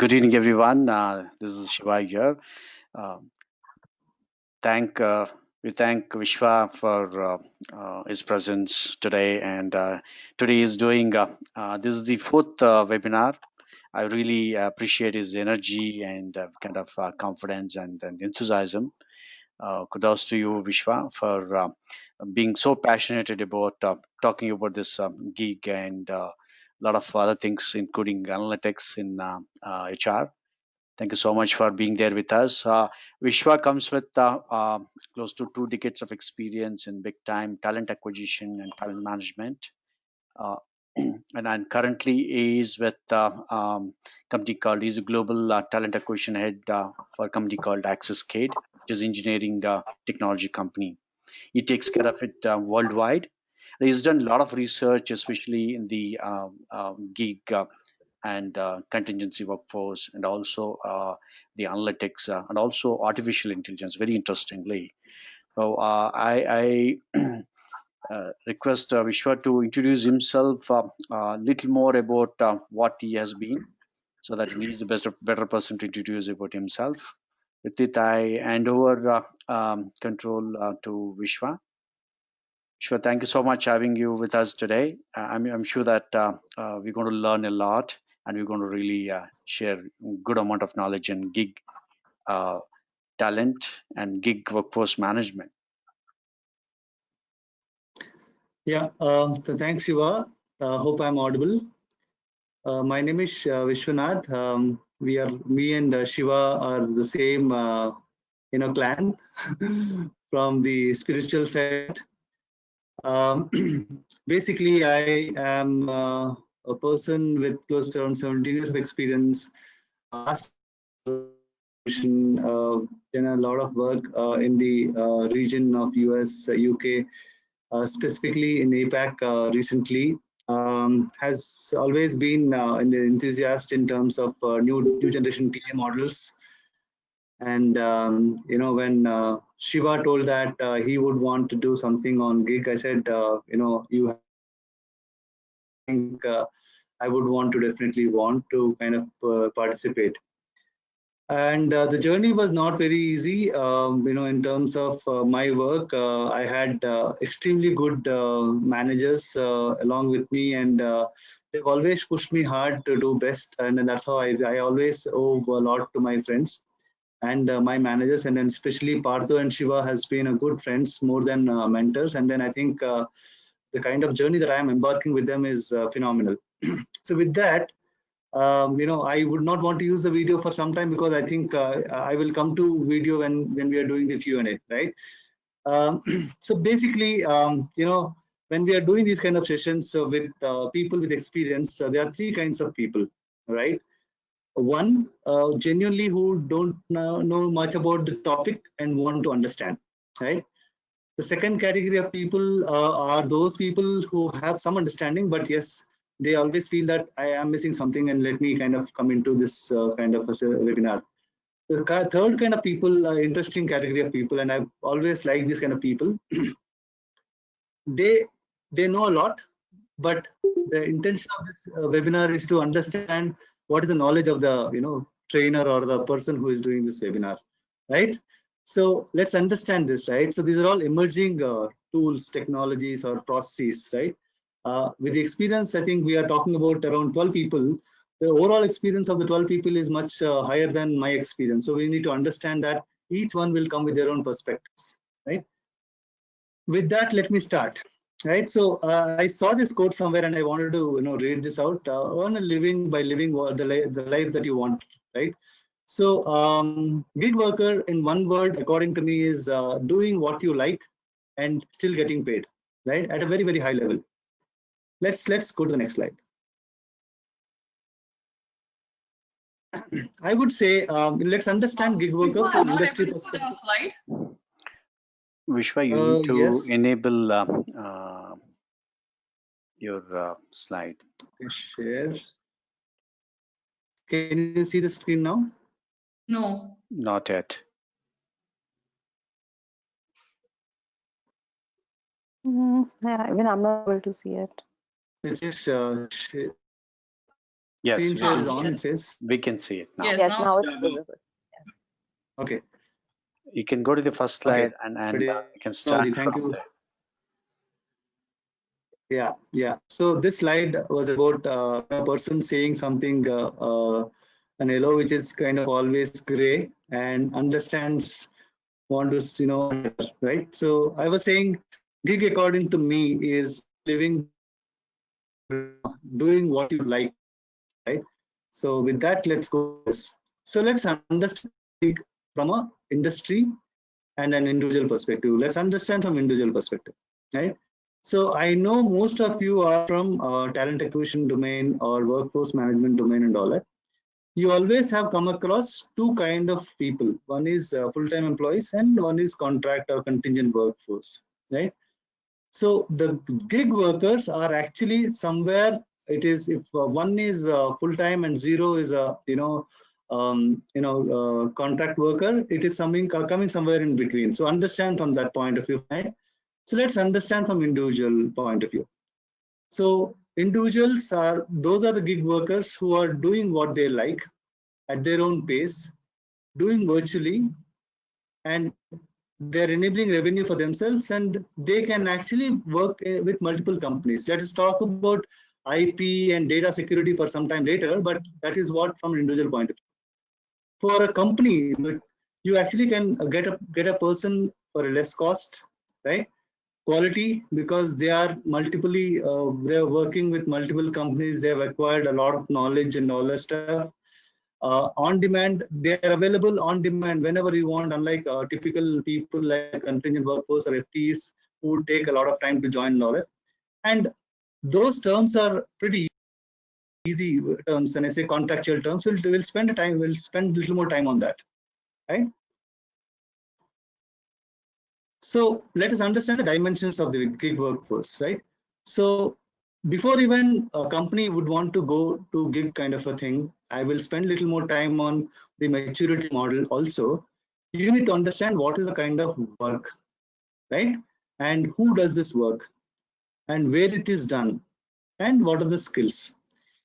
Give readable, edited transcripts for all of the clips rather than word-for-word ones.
Good evening, everyone. This is Shiva here. Uh, we thank Vishwa for his presence today, and today is doing. This is the fourth webinar. I really appreciate his energy and kind of confidence and enthusiasm. Kudos to you, Vishwa, for being so passionate about talking about this gig and a lot of other things, including analytics in HR. Thank you so much for being there with us. Vishwa comes with close to 2 decades of experience in big time talent acquisition and talent management. Uh, and currently is with company called, he's a global talent acquisition head for a company called Axescade, which is engineering technology company. He takes care of it worldwide. He's done a lot of research, especially in the gig and contingency workforce, and also the analytics and also artificial intelligence. Very interestingly, so I request Vishwa to introduce himself a little more about what he has been, so that he is the better person to introduce about himself. With it, I hand over control to Vishwa. Vishwa, thank you so much having you with us today. I'm sure that we're going to learn a lot, and we're going to really share good amount of knowledge in gig talent and gig workforce management. Yeah, so thanks, Shiva. Hope I'm audible. My name is Vishwanadh. Me and Shiva are the same, clan from the spiritual side. Basically, I am a person with close to around 17 years of experience. Done a lot of work in the region of US, UK, specifically in APAC recently. Has always been an enthusiast in terms of new generation TA models. And when Shiva told that he would want to do something on gig, I said, you think I would definitely want to kind of participate. And the journey was not very easy. In terms of my work, I had extremely good managers along with me, and they've always pushed me hard to do best. And that's how I always owe a lot to my friends and my managers, and then especially Partho and Shiva has been a good friends more than mentors. And then I think the kind of journey that I am embarking with them is phenomenal. So with that, I would not want to use the video for some time, because I think I will come to video when we are doing the Q&A, right? So basically, when we are doing these kind of sessions with people with experience, there are three kinds of people, right? One, genuinely who don't know much about the topic and want to understand, right? The second category of people are those people who have some understanding, but yes, they always feel that I am missing something, and let me kind of come into this kind of a webinar. The third kind of people, interesting category of people, and I've always liked this kind of people. They know a lot, but the intention of this webinar is to understand what is the knowledge of the trainer or the person who is doing this webinar, right? So let's understand this, right? So these are all emerging tools, technologies, or processes, right? With the experience, I think we are talking about around 12 people. The overall experience of the 12 people is much higher than my experience. So we need to understand that each one will come with their own perspectives, right? With that, let me start. Right, so I saw this quote somewhere, and I wanted to read this out. Earn a living by living the life that you want, right? So gig worker, in one word, according to me, is doing what you like and still getting paid, right? At a very, very high level. Let's go to the next slide. I would say let's understand gig worker from industry perspective. Vishwa, you need to yes. enable your slide. Share. Can you see the screen now? No. Not yet. Yeah, even I'm not able to see it. It's just Yes, screen share is Ah, on, yes. it says. we can see it now. Yes, Yes, now now it's visible. Okay. You can go to the first Okay. slide and you can Technology. start Thank from you. there. Yeah. So this slide was about a person saying something, an yellow, which is kind of always gray and understands, want to, right? So I was saying, gig according to me is living, doing what you like, right? So with that, let's go to this. So let's understand gig from a industry and an individual perspective. Let's understand from individual perspective, right? So I know most of you are from talent acquisition domain or workforce management domain and all that. You always have come across two kind of people. One is full-time employees and one is contract or contingent workforce, right? So the gig workers are actually somewhere. It is if one is full-time and zero is a contract worker. It is something coming somewhere in between. So understand from that point of view, right? So let's understand from individual point of view. So individuals are, those are the gig workers who are doing what they like at their own pace, doing virtually, and they're enabling revenue for themselves, and they can actually work with multiple companies. Let us talk about IP and data security for some time later, but that is what from an individual point of view. For a company, you actually can get a person for a less cost, right? Quality, because they are multiply, they're working with multiple companies, they have acquired a lot of knowledge and all that stuff. On demand, they are available on demand whenever you want, unlike typical people like contingent workforce or FTEs who take a lot of time to join and all that. And those terms are pretty easy terms. And I say contractual terms, we'll spend a little more time on that, right? So let us understand the dimensions of the gig workforce, right? So before even a company would want to go to gig kind of a thing, I will spend a little more time on the maturity model also. You need to understand what is the kind of work, right? And who does this work and where it is done and what are the skills.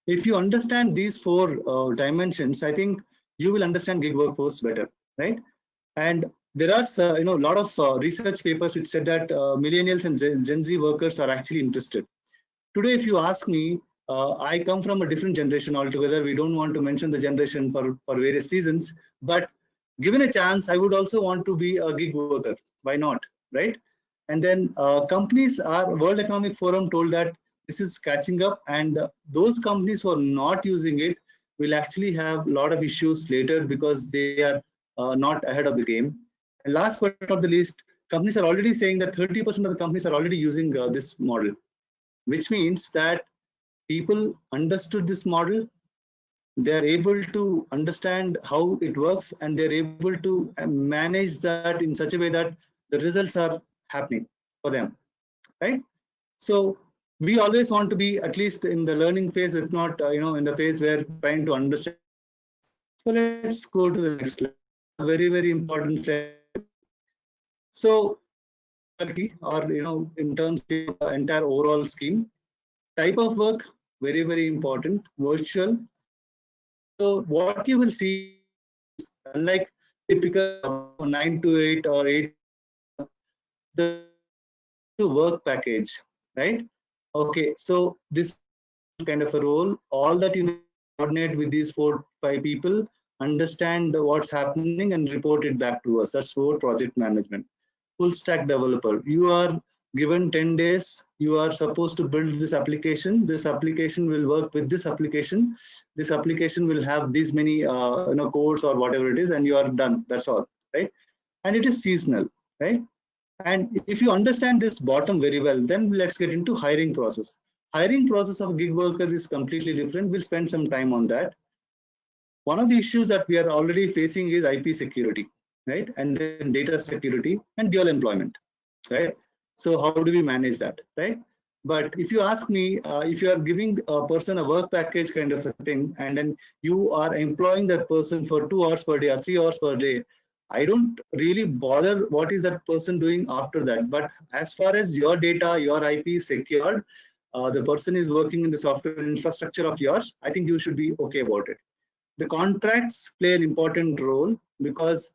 If you understand these four dimensions, I think you will understand gig workforce better, right? And there are a lot of research papers which said that millennials and Gen Z workers are actually interested. Today, if you ask me, I come from a different generation altogether. We don't want to mention the generation for various reasons, but given a chance, I would also want to be a gig worker. Why not, right? And then companies are, World Economic Forum told that this is catching up, and those companies who are not using it will actually have a lot of issues later because they are not ahead of the game. And last but not the least, companies are already saying that 30% of the companies are already using this model, which means that people understood this model, they're able to understand how it works, and they're able to manage that in such a way that the results are happening for them, right? So we always want to be at least in the learning phase, if not in the phase where trying to understand. So let's go to the next slide. This is a very important slide. So or in terms of the entire overall scheme, type of work, very important, virtual. So what you will see is, unlike typical 9 to 8 or 8, the to work package, right? Okay, so this kind of a role, all that you need to coordinate with these 4-5 people, understand what's happening and report it back to us. That's for project management. Full stack developer, you are given 10 days, you are supposed to build this application. This application will work with this application. This application will have these many codes or whatever it is, and you are done. That's all, right? And it is seasonal, right? And if you understand this bottom very well, then let's get into hiring process. Hiring process of gig worker is completely different. We'll spend some time on that. One of the issues that we are already facing is IP security, right? And then data security and dual employment, right? So how do we manage that, right? But if you ask me, if you are giving a person a work package kind of a thing, and then you are employing that person for 2 hours per day or 3 hours per day, I don't really bother what is that person doing after that. But as far as your data, your IP is secured, the person is working in the software infrastructure of yours, I think you should be okay about it. The contracts play an important role because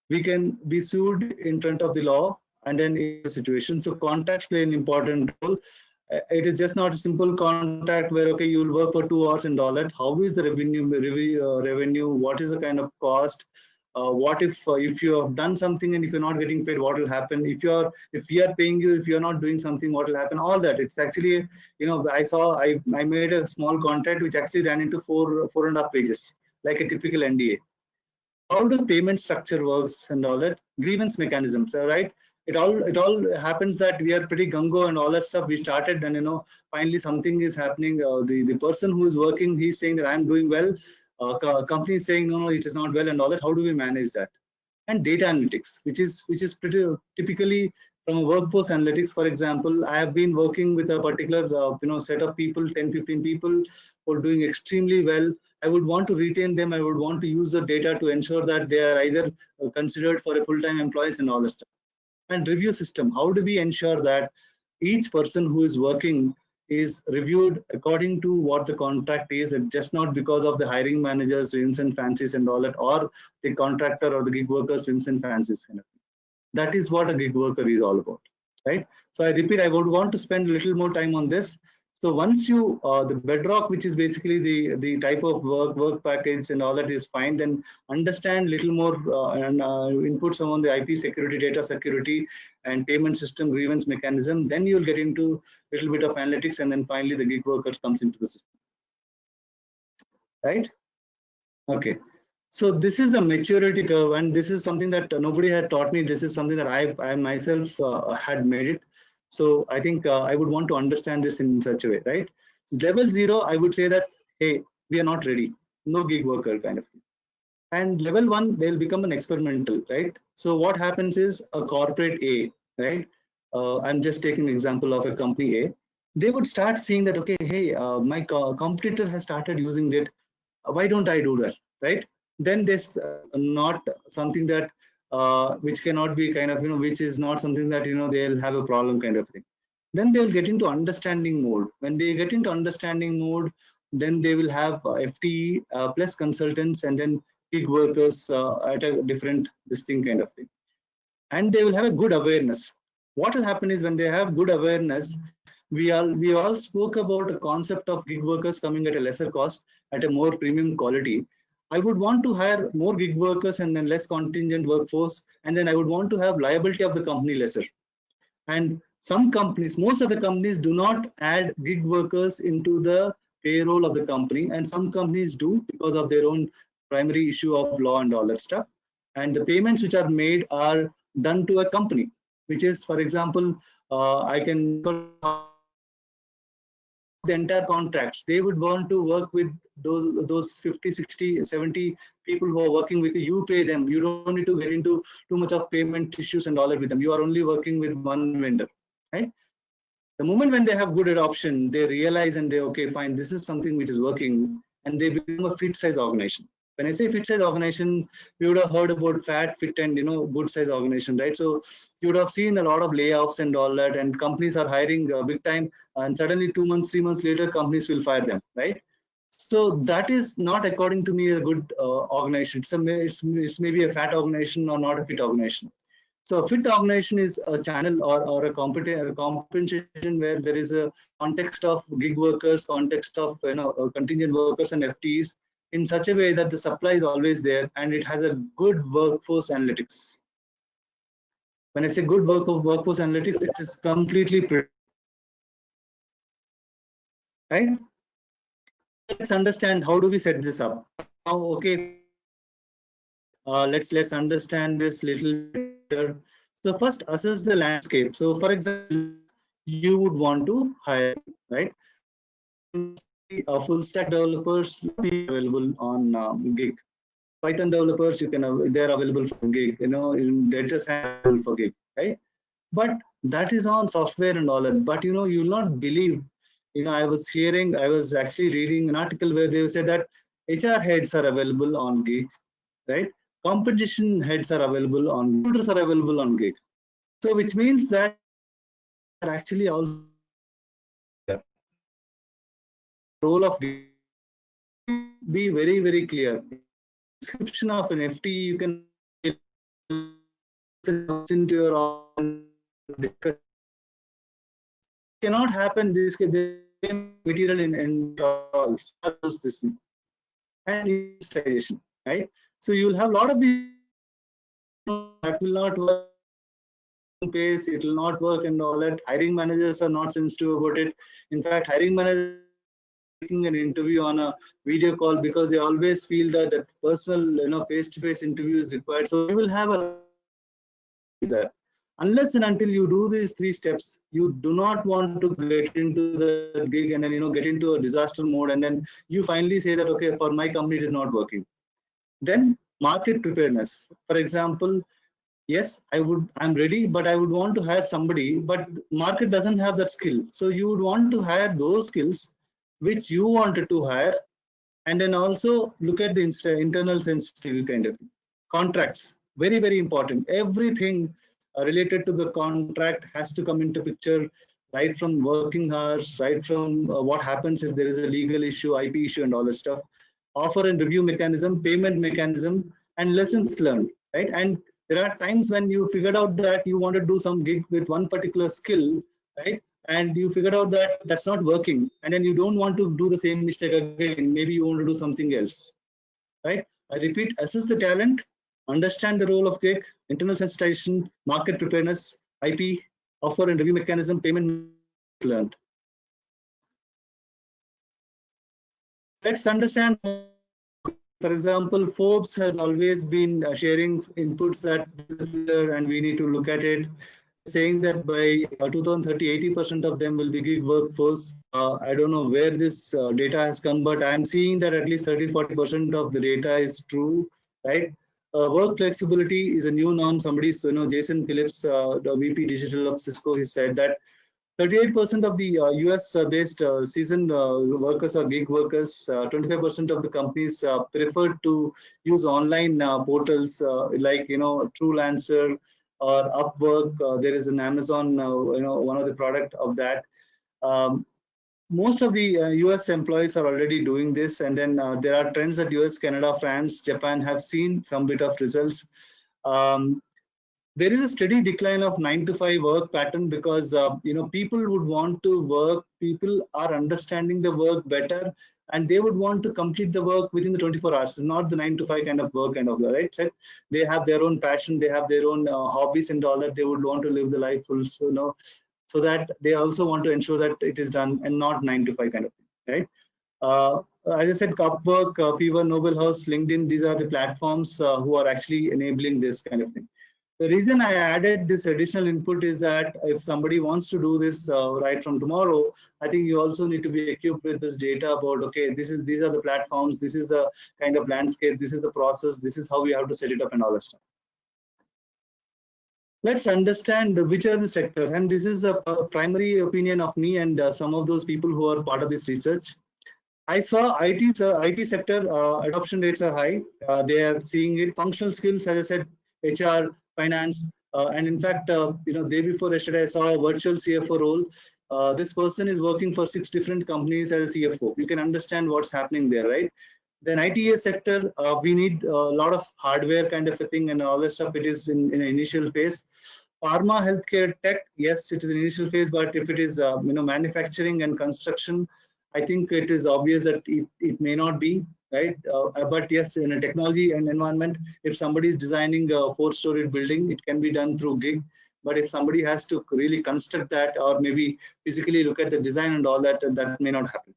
we can be sued in front of the law and then in the situation. So contracts play an important role. It is just not a simple contract where, okay, you'll work for 2 hours and all that. How is the revenue? What is the kind of cost? What if you have done something and if you're not getting paid, what will happen? If we are paying you, if you're not doing something, what will happen? All that. It's actually, I made a small contract which actually ran into four and a half pages, like a typical NDA. How the payment structure works and all that, grievance mechanisms, right? It all happens that we are pretty gung-ho and all that stuff. We started, and finally something is happening. The person who is working, he's saying that I'm doing well. Company is saying no, it is not well and all that. How do we manage that? And data analytics, which is pretty typically from a workforce analytics. For example, I have been working with a particular set of people, 10-15 people who are doing extremely well. I would want to retain them. I would want to use the data to ensure that they are either considered for a full-time employees and all that stuff. And review system, how do we ensure that each person who is working is reviewed according to what the contract is, and just not because of the hiring managers whims and fancies and all that, or the contractor or the gig workers whims and fancies kind of thing. That is what a gig worker is all about, right? So I repeat, I would want to spend a little more time on this. So once you the bedrock, which is basically the type of work package and all that is fine, then understand little more and input some on the IP security, data security, and payment system, grievance mechanism. Then you'll get into a little bit of analytics, and then finally the gig workers comes into the system, right? Okay. So this is the maturity curve, and this is something that nobody had taught me. This is something that I myself had made it. So I think I would want to understand this in such a way, right? So level 0, I would say that, hey, we are not ready, no gig worker kind of thing. And level 1, they'll become an experimental, right? So what happens is a corporate A, right? I'm just taking an example of a company A. They would start seeing that, okay, hey, my competitor has started using that. Why don't I do that, right? Then there's not something that which cannot be kind of, which is not something that, they'll have a problem kind of thing. Then they'll get into understanding mode. When they get into understanding mode, then they will have FTE plus consultants and then gig workers at a different distinct kind of thing. And they will have a good awareness. What will happen is when they have good awareness, we all spoke about a concept of gig workers coming at a lesser cost, at a more premium quality. I would want to hire more gig workers and then less contingent workforce, and then I would want to have liability of the company lesser. And some companies, most of the companies do not add gig workers into the payroll of the company, and some companies do because of their own primary issue of law and all that stuff. And the payments which are made are done to a company, which is, for example, I can the entire contracts. They would want to work with those 50, 60, 70 people who are working with you. You pay them. You don't need to get into too much of payment issues and all that with them. You are only working with one vendor, right? The moment when they have good adoption, they realize and they, okay, fine, this is something which is working, and they become a fit size organization. When I say fit size organization, you would have heard about fat, fit, and good size organization, right? So you would have seen a lot of layoffs and all that, and companies are hiring big time, and suddenly 2 months, 3 months later, companies will fire them, right? So that is not, according to me, a good organization. It's maybe a fat organization or not a fit organization. So a fit organization is a channel or a compensation where there is a context of gig workers, context of contingent workers and FTEs in such a way that the supply is always there and it has a good workforce analytics. When I say good workforce analytics, it is completely right. Let's understand how do we set this up. Now, okay, let's understand this little better. So first, assess the landscape. So for example, you would want to hire, right? Full stack developers available on gig. Python developers, they're available for gig. In data science available for gig, right? But that is on software and all that. But you will not believe. I was actually reading an article where they said that HR heads are available on gig, right? Competition heads are available on, recruiters are available on gig. So which means that are actually also there. role of gig. Please be very, very clear. In the description of an FT, you can say person comes into your office and discuss. This cannot happen. There is no same material in at all. So you have those this thing. And industrialization, right? So you will have a lot of these that will not work. Pace, it will not work and all that. Hiring managers are not sensitive about it. In fact, hiring managers are avoiding taking an interview on a video call because they always feel that that personal, face-to-face interview is required. So we will have a lot of things there. Unless and until you do these three steps, you do not want to get into the gig and then get into a disaster mode and then you finally say that okay, for my company it is not working. Then market preparedness. For example, yes, I'm ready, but I would want to hire somebody, but market doesn't have that skill. So you would want to hire those skills which you wanted to hire, and then also look at the internal sensitivity kind of thing. Contracts, very, very important. Everything related to the contract has to come into picture, right from working hours, right from what happens if there is a legal issue, IP issue, and all that stuff. Offer and review mechanism, payment mechanism, and lessons learned, right? And there are times when you figured out that you want to do some gig with one particular skill, right? And you figured out that that's not working, and then you don't want to do the same mistake again. Maybe you want to do something else, right? I repeat: assess the talent, understand the role of gig, internal sensitization, market preparedness, IP, offer and review mechanism, payment learned. Let's understand. For example, Forbes has always been sharing inputs that this is the future and we need to look at it, saying that by 2030, 80% of them will be gig workforce. I don't know where this data has come, but I'm seeing that at least 30-40% of the data is true, right? Work flexibility is a new norm. Somebody's, Jason Phillips, the VP Digital of Cisco, he said that 38% of the US-based seasoned workers or gig workers, 25% of the companies prefer to use online portals like TrueLancer or Upwork. There is an Amazon, one of the product of that. Um, Most of the US employees are already doing this, and then there are trends that US, Canada, France, Japan have seen some bit of results. Um, there is a steady decline of 9 to 5 work pattern because people would want to work. People are understanding the work better, and they would want to complete the work within the 24 hours. It's not the 9 to 5 kind of work kind of right. So they have their own passion, they have their own hobbies and all that. They would want to live the life full, so that they also want to ensure that it is done and not 9 to 5 kind of thing, right? Uh, as I said, Upwork, Fiverr, Noble House, LinkedIn, these are the platforms who are actually enabling this kind of thing. The reason I added this additional input is that if somebody wants to do this right from tomorrow, I think you also need to be equipped with this data about, okay, these are the platforms, this is the kind of landscape, this is the process, this is how we have to set it up and all that stuff. Let's understand which are the sectors, and this is a primary opinion of me and some of those people who are part of this research. I saw IT sector adoption rates are high. They are seeing it. Functional skills, as I said, HR, finance, and in fact, day before yesterday, I saw a virtual CFO role. This person is working for 6 different companies as a CFO. You can understand what's happening there, right? Then ITS sector, we need a lot of hardware kind of a thing and all this stuff. It is in an initial phase. Pharma, healthcare, tech, yes, it is an initial phase, but if it is manufacturing and construction, I think it is obvious that it may not be, right? But yes, in a technology and environment, if somebody is designing a 4-story building, it can be done through gig. But if somebody has to really construct that or maybe physically look at the design and all that, that may not happen.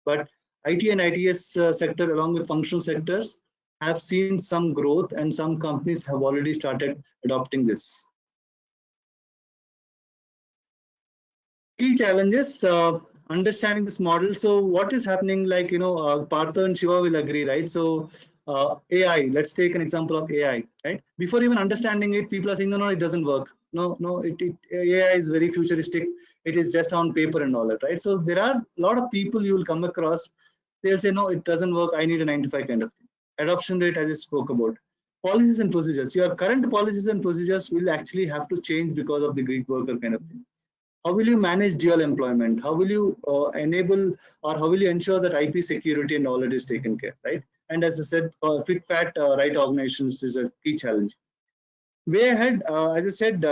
But IT and ITS sector along with functional sectors have seen some growth, and some companies have already started adopting this. Key challenges, understanding this model. So what is happening, like, Partha and Shiva will agree, right? So AI, let's take an example of AI, right? Before even understanding it, people are saying, no, it doesn't work. No, AI is very futuristic. It is just on paper and all that, right? So there are a lot of people you will come across. They'll say, no, it doesn't work. I need a 9 to 5 kind of thing. Adoption rate, as I spoke about. Policies and procedures. Your current policies and procedures will actually have to change because of the Greek worker kind of thing. How will you manage dual employment? How will you enable, or how will you ensure that IP security and all it is taken care, right? And as I said, fit, fat, right organizations is a key challenge. Way ahead, as I said,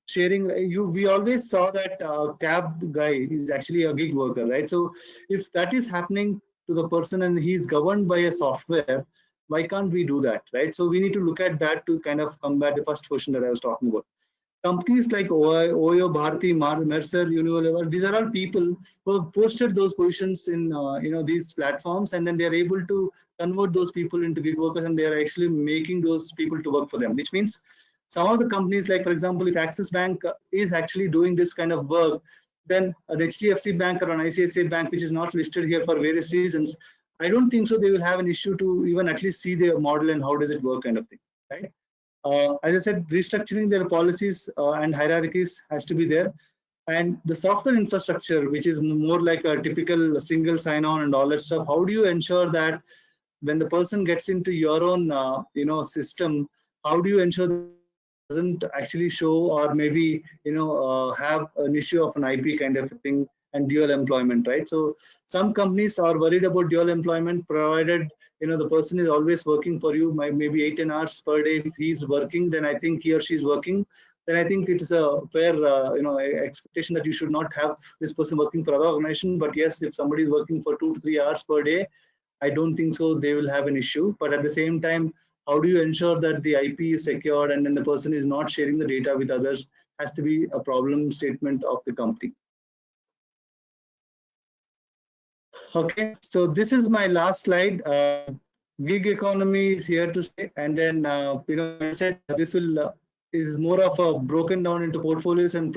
sharing. We always saw that cab guy is actually a gig worker, right? So if that is happening to the person and he's governed by a software, why can't we do that, right? So we need to look at that to kind of combat the first question that I was talking about. Companies like Oyo, Bharti, Mercer, Unilever, these are all people who have posted those positions in these platforms, and then they are able to convert those people into gig workers, and they are actually making those people to work for them. Which means some of the companies, like for example, if Axis Bank is actually doing this kind of work, then an HDFC Bank or an ICICI Bank, which is not listed here for various reasons, I don't think so they will have an issue to even at least see their model and how does it work, kind of thing, right? As I said, restructuring their policies and hierarchies has to be there. And the software infrastructure, which is more like a typical single sign-on and all that stuff, how do you ensure that when the person gets into your own, system, how do you ensure that doesn't actually show or maybe have an issue of an IP kind of thing and dual employment, right? So some companies are worried about dual employment, provided the person is always working for you, maybe 8-10 hours per day. If he's working, then I think he or she is working. Then I think it is a fair expectation that you should not have this person working for other organization. But yes, if somebody is working for 2 to 3 hours per day, I don't think so they will have an issue. But at the same time, how do you ensure that the IP is secured and then the person is not sharing the data with others has to be a problem statement of the company. Okay, so this is my last slide. Gig economy is here to stay, and then I said this will is more of a broken down into portfolios and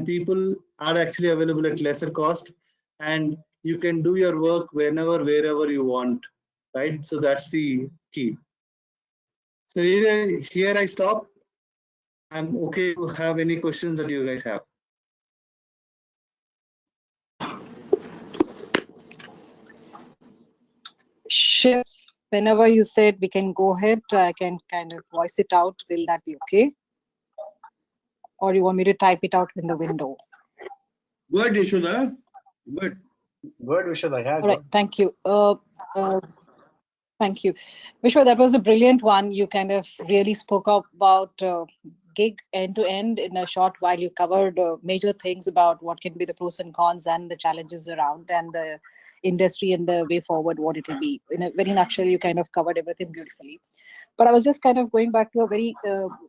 people are actually available at lesser cost, and you can do your work wherever you want, right? So that's the key. So here I stop. I'm okay to have any questions that you guys have. Shiv, whenever you said we can go ahead, I can kind of voice it out. Will that be okay? Or you want me to type it out in the window? Good, Yashoda. Good. Good, Vishwadh. Yeah, all right, thank you. Thank you. Vishwa, that was a brilliant one. You kind of really spoke about gig end to end in a short while. You covered major things about what can be the pros and cons and the challenges around and the industry and the way forward, what it will be. In a very nutshell, you kind of covered everything beautifully. But I was just kind of going back to a very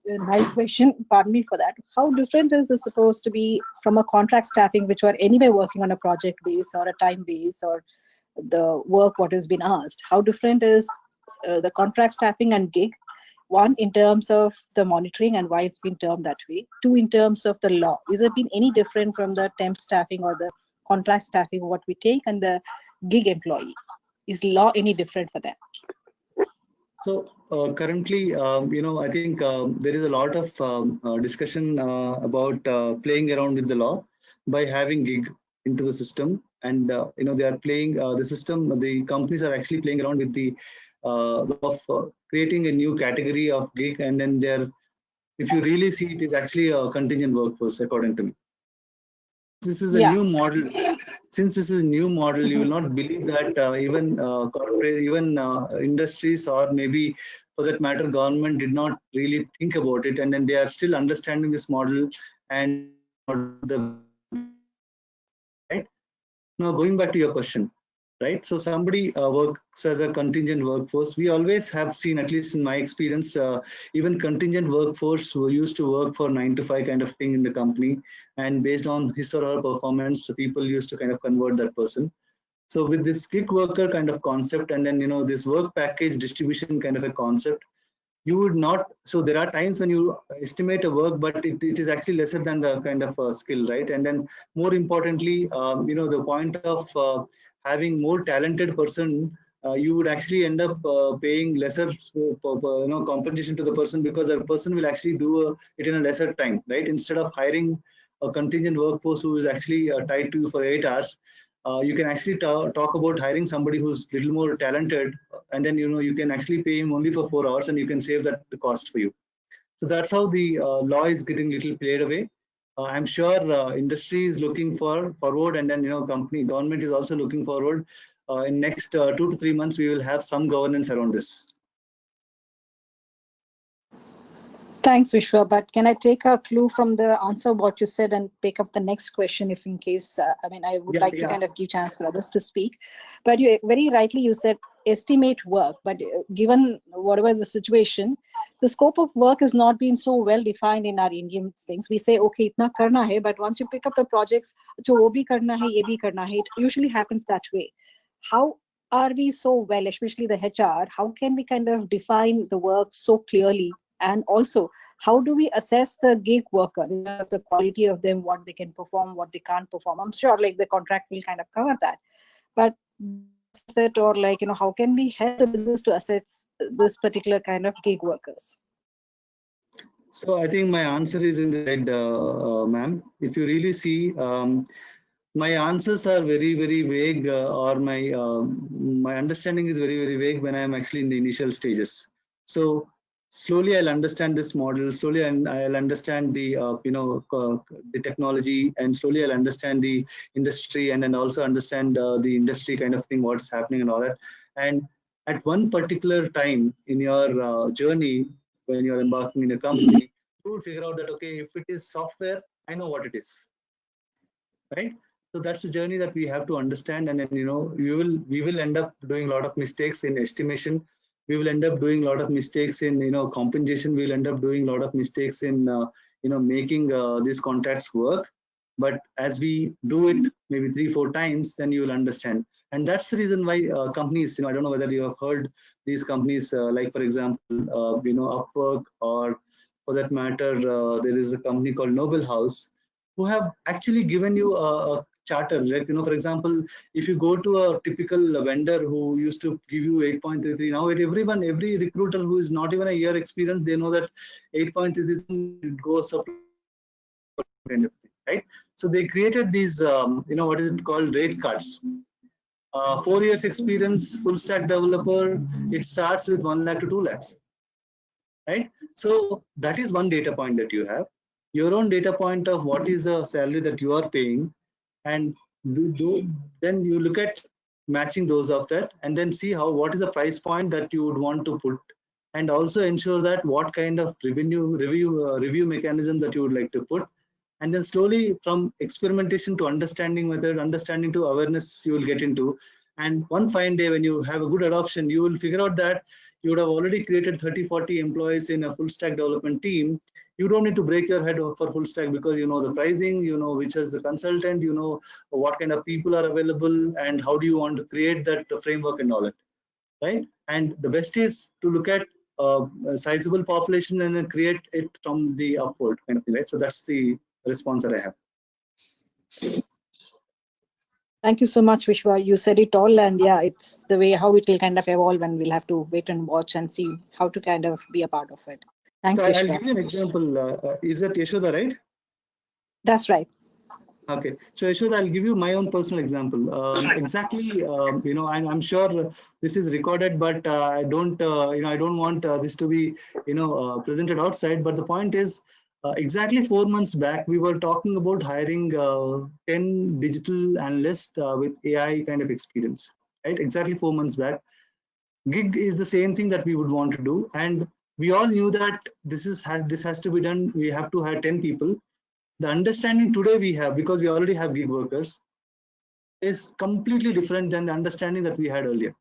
nice question, pardon me for that. How different is this supposed to be from a contract staffing, which are anyway working on a project base or a time base or the work what has been asked? How different is the contract staffing and gig? One, in terms of the monitoring and why it's been termed that way. Two, in terms of the law. Is it been any different from the temp staffing or the contract staffing, what we take, and the gig employee? Is law any different for them? So currently, I think there is a lot of discussion about playing around with the law by having gig into the system, and they are playing the system. The companies are actually playing around with the of creating a new category of gig, and then they're, if you really see, it is actually a contingent workforce, according to me. This is a new model. Since this is a new model, you will not believe that even corporate, even industries, or maybe for that matter, government did not really think about it, and then they are still understanding this model and the right. Now, going back to your question, right? So somebody works as a contingent workforce. We always have seen, at least in my experience, even contingent workforce who used to work for 9 to 5 kind of thing in the company, and based on his or her performance, people used to kind of convert that person. So with this gig worker kind of concept, and then this work package distribution kind of a concept, you would not. So there are times when you estimate a work, but it is actually lesser than the kind of skill, right? And then more importantly, the point of having more talented person, you would actually end up paying lesser compensation to the person, because the person will actually do it in a lesser time, right? Instead of hiring a contingent workforce who is actually tied to you for 8 hours, you can actually talk about hiring somebody who's little more talented, and then you can actually pay him only for 4 hours, and you can save that the cost for you. So that's how the law is getting little played away. I'm sure industry is looking forward, and then government is also looking forward. In next 2 to 3 months, we will have some governance around this. Thanks, Vishwa. But can I take a clue from the answer of what you said and pick up the next question, if in case, I would like to kind of give chance for others to speak. But you very rightly, you said estimate work. But given whatever is the situation, the scope of work has not been so well defined in our Indian things. We say, okay, itna karna hai, but once you pick up the projects, so wo bhi karna hai, ye bhi karna hai, it usually happens that way. How are we so well, especially the HR, how can we kind of define the work so clearly? And also, how do we assess the gig worker, the quality of them, what they can perform, what they can't perform? I'm sure like the contract will kind of cover that. But it, or like, how can we help the business to assess this particular kind of gig workers? So I think my answer is in the head, ma'am. If you really see, my answers are very, very vague, or my understanding is very, very vague when I am actually in the initial stages. So slowly I'll understand this model. Slowly I'll understand the the technology, and slowly I'll understand the industry, and then also understand the industry kind of thing, what's happening and all that. And at one particular time in your journey, when you're embarking in a company, you will figure out that okay, if it is software, I know what it is, right? So that's the journey that we have to understand, and then we will end up doing a lot of mistakes in estimation. We will end up doing a lot of mistakes in compensation. We'll end up doing a lot of mistakes in making these contracts work. But as we do it maybe 3-4 times, then you will understand. And that's the reason why companies, I don't know whether you have heard these companies, like for example, Upwork, or for that matter, there is a company called Noble House, who have actually given you a charter. Like, for example, if you go to a typical vendor who used to give you 8.33, now every recruiter who is not even a year experience, they know that 8.33 goes up kind of thing, right? So they created these, what is it called, rate cards. 4 years experience, full stack developer, it starts with 1 lakh to 2 lakhs, right? So that is one data point that you have. Your own data point of what is the salary that you are paying, and then you look at matching those of that, and then see what is the price point that you would want to put, and also ensure that what kind of review mechanism that you would like to put. And then slowly from experimentation to understanding method, understanding to awareness, you will get into. And one fine day when you have a good adoption, you will figure out that you would have already created 30-40 employees in a full stack development team. You don't need to break your head for full stack, because you know the pricing, you know which is the consultant, you know what kind of people are available, and how do you want to create that framework and all that, right? And the best is to look at a sizable population and then create it from the upward kind of thing, right? So that's the response that I have. Thank you so much, Vishwa. You said it all, and yeah, it's the way how it will kind of evolve, and we'll have to wait and watch and see how to kind of be a part of it. Thanks, So Vishwa. I'll give you an example. Is that Yashoda, right? That's right. Okay, so Yashoda, I'll give you my own personal example. Exactly, I'm sure this is recorded, but I don't, I don't want this to be, presented outside. But the point is, exactly 4 months back, we were talking about hiring 10 digital analysts with AI kind of experience, right? Exactly 4 months back. Gig is the same thing that we would want to do, and we all knew that this has to be done. We have to hire 10 people. The understanding today we have, because we already have gig workers, is completely different than the understanding that we had earlier,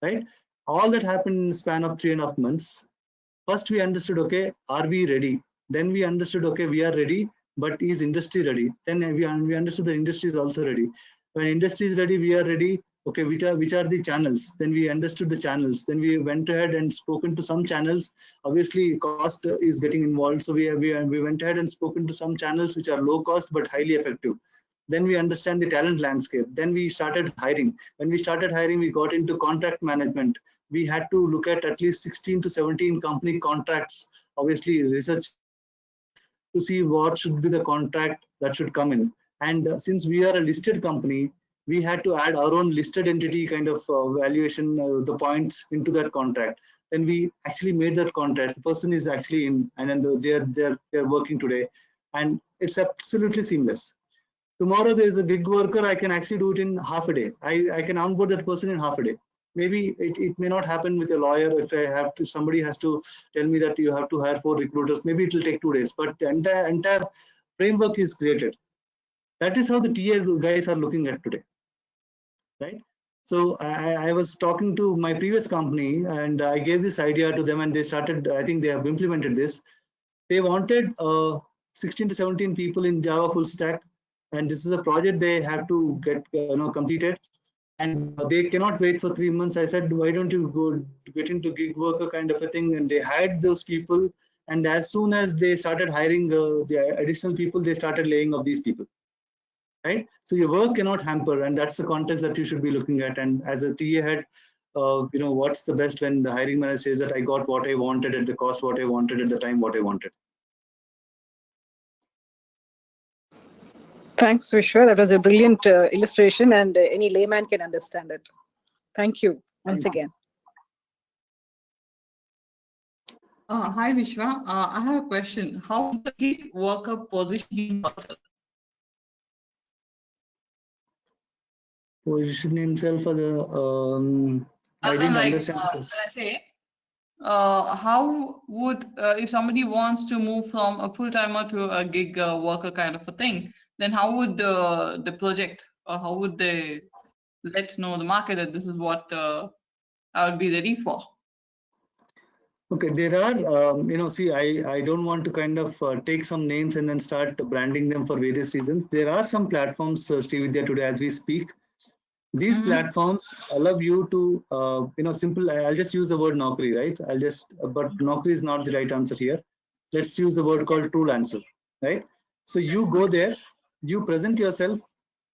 right? All that happened in the span of 3.5 months. First, we understood, okay, are we ready? Then we understood, okay, we are ready, but is industry ready? Then we understood the industry is also ready. When industry is ready, we are ready. Okay, which are the channels? Then we understood the channels. Then we went ahead and spoken to some channels. Obviously, cost is getting involved, so we went ahead and spoken to some channels which are low cost but highly effective. Then we understand the talent landscape. Then we started hiring. When we started hiring, we got into contract management. We had to look at least 16 to 17 company contracts, obviously research, to see what should be the contract that should come in. And since we are a listed company, we had to add our own listed entity kind of valuation, the points into that contract. Then we actually made that contract. The person is actually in, and then they're working today. and it's absolutely seamless. Tomorrow there is a gig worker, I can actually do it in half a day. I can onboard that person in half a day. Maybe it may not happen with a lawyer. If I have to, somebody has to tell me that you have to hire 4 recruiters, maybe it will take 2 days, but the entire framework is created. That is how the TA guys are looking at today, right? So I was talking to my previous company and I gave this idea to them and they started, I think they have implemented this. They wanted 16 to 17 people in Java full stack, and this is a project they have to get completed, and they cannot wait for 3 months. I said, why don't you go get into gig worker kind of a thing? And they hired those people, and as soon as they started hiring the additional people, they started laying off these people. Right? So your work cannot hamper, and that's the context that you should be looking at. And as a TA head, what's the best when the hiring manager says that I got what I wanted at the cost what I wanted at the time what I wanted. Thanks, Vishwa. That was a brilliant illustration, and any layman can understand it. Thank you once again. Hi, Vishwa. I have a question. How would the gig worker position himself? Position himself as a I didn't understand. Let's say, how would if somebody wants to move from a full-timer to a gig worker kind of a thing, then how would the project, or how would they let know the market that this is what I would be ready for? Okay, there are, see, I don't want to kind of take some names and then start branding them for various reasons. There are some platforms, Srividya, today as we speak. These platforms allow you to, simple, I'll just use the word Naukri, right? But Naukri is not the right answer here. Let's use the word called Toolanswer, right? So you go there, you present yourself,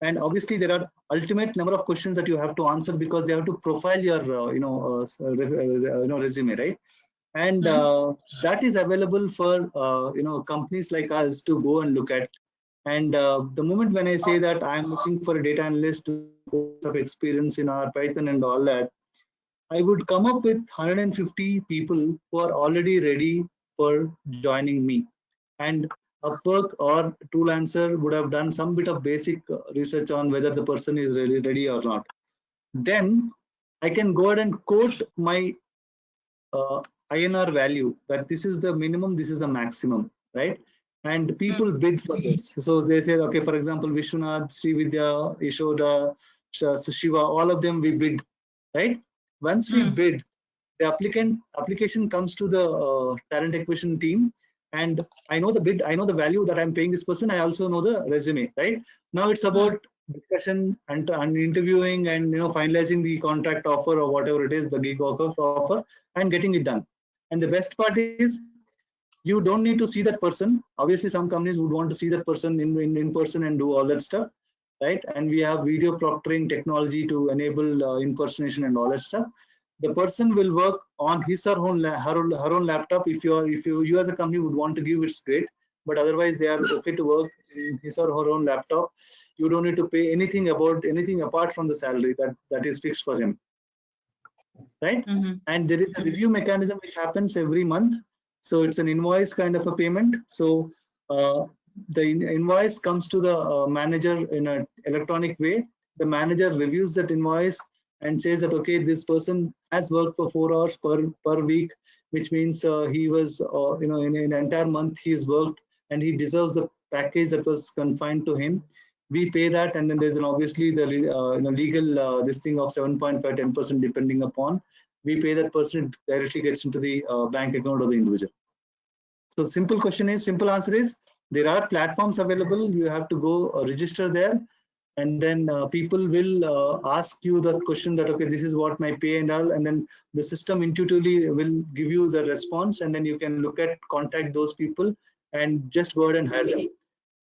and obviously there are ultimate number of questions that you have to answer because they have to profile your, resume, right? And that is available for, companies like us to go and look at. And the moment when I say that I'm looking for a data analyst of experience in our Python and all that, I would come up with 150 people who are already ready for joining me. And Upwork or Toolanswer would have done some bit of basic research on whether the person is ready or not. Then I can go ahead and quote my INR value, that this is the minimum, this is the maximum, right? And people bid for this. So they say, okay, for example, Vishwanadh, Srividya, Ishoda, Shiva, all of them we bid, right? Once we bid, the application comes to the talent acquisition team, and I know the bid, I know the value that I'm paying this person. I also know the resume, right? Now it's about discussion and interviewing and finalizing the contract offer or whatever it is, the gig offer, and getting it done. And the best part is, you don't need to see that person. Obviously, some companies would want to see that person in person and do all that stuff, right? And we have video proctoring technology to enable impersonation and all that stuff. The person will work on his or her own laptop. If you as a company would want to give, it's great. But otherwise, they are okay to work in his or her own laptop. You don't need to pay anything apart from the salary that is fixed for him, right? And there is a review mechanism which happens every month. So it's an invoice kind of a payment. So the invoice comes to the manager in an electronic way. The manager reviews that invoice and says that, okay, this person has worked for 4 hours per week, which means he was, in an entire month he's worked, and he deserves the package that was confined to him. We pay that, and then there's obviously the legal this thing of 7.5, 10% depending upon. We pay that person, directly gets into the bank account of the individual. So simple answer is, there are platforms available. You have to go register there, and then people will ask you the question that, okay, this is what my pay and all, and then the system intuitively will give you the response, and then you can contact those people and just go ahead and hire them.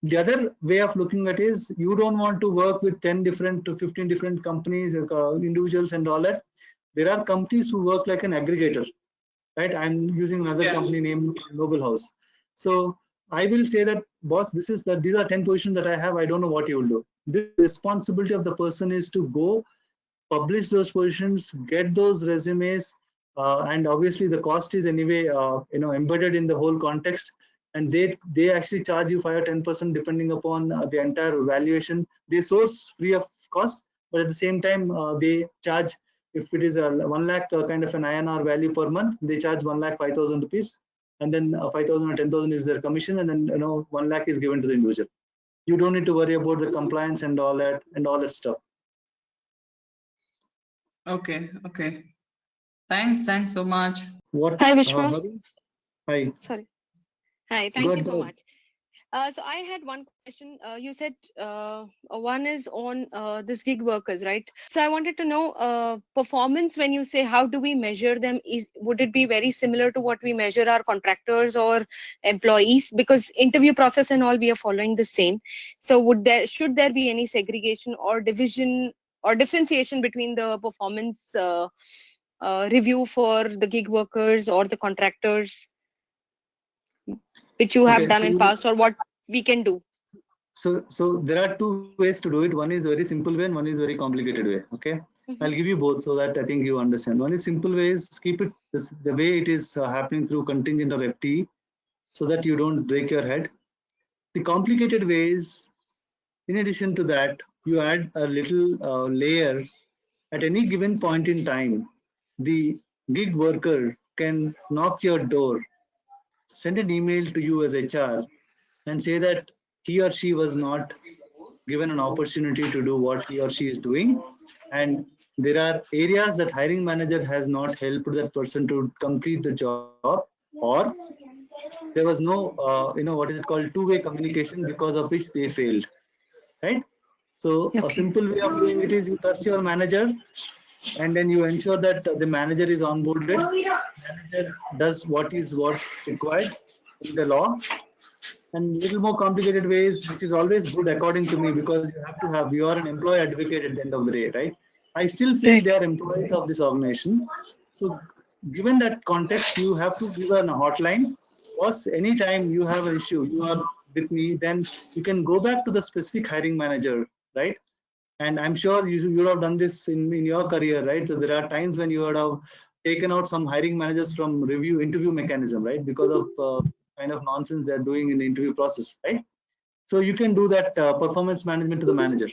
The other way of looking at is, you don't want to work with 10 different to 15 different companies, individuals and all that. There are companies who work like an aggregator, right? I'm using another company name, Noble House. So I will say that, boss, these are 10 positions that I have. I don't know what you will do. The responsibility of the person is to go publish those positions, get those resumes, and obviously the cost is anyway, embedded in the whole context. and they actually charge you 5 or 10% depending upon the entire valuation. They source free of cost, but at the same time they charge, if it is a 1 lakh kind of an INR value per month, they charge 1 lakh 5,000 rupees, and then 5,000 or 10,000 is their commission, and then 1 lakh is given to the individual. You don't need to worry about the compliance and all that stuff. Okay. Thanks so much. What? Hi, Vishwa. Hi. Sorry. Hi, thank you so much. So I had one question. You said one is on this gig workers, right? So I wanted to know performance. When you say how do we measure them, would it be very similar to what we measure our contractors or employees? Because interview process and all, we are following the same. So should there be any segregation or division or differentiation between the performance review for the gig workers or the contractors, which you have done in past, or what we can do? So there are two ways to do it. One is very simple way and one is very complicated way. Okay, I'll give you both so that I think you understand. One is simple way is keep it the way it is happening through contingent or FTE, so that you don't break your head. The complicated way is, in addition to that, you add a little layer. At any given point in time, the gig worker can knock your door, send an email to you as HR, and say that he or she was not given an opportunity to do what he or she is doing, and there are areas that hiring manager has not helped that person to complete the job, or there was no what is it called, two-way communication, because of which they failed, right? So a simple way of doing it is you trust your manager, and then you ensure that the manager is onboarded, manager does what's required in the law. And little more complicated ways, which is always good according to me, because you are an employee advocate at the end of the day, right? I still feel they are employees of this organization. So given that context, you have to give a hotline. Once anytime you have an issue, you are with me, then you can go back to the specific hiring manager, right? And I'm sure you would have done this in your career, right? So there are times when you would have taken out some hiring managers from interview mechanism, right? Because of kind of nonsense they're doing in the interview process, right? So you can do that performance management to the manager.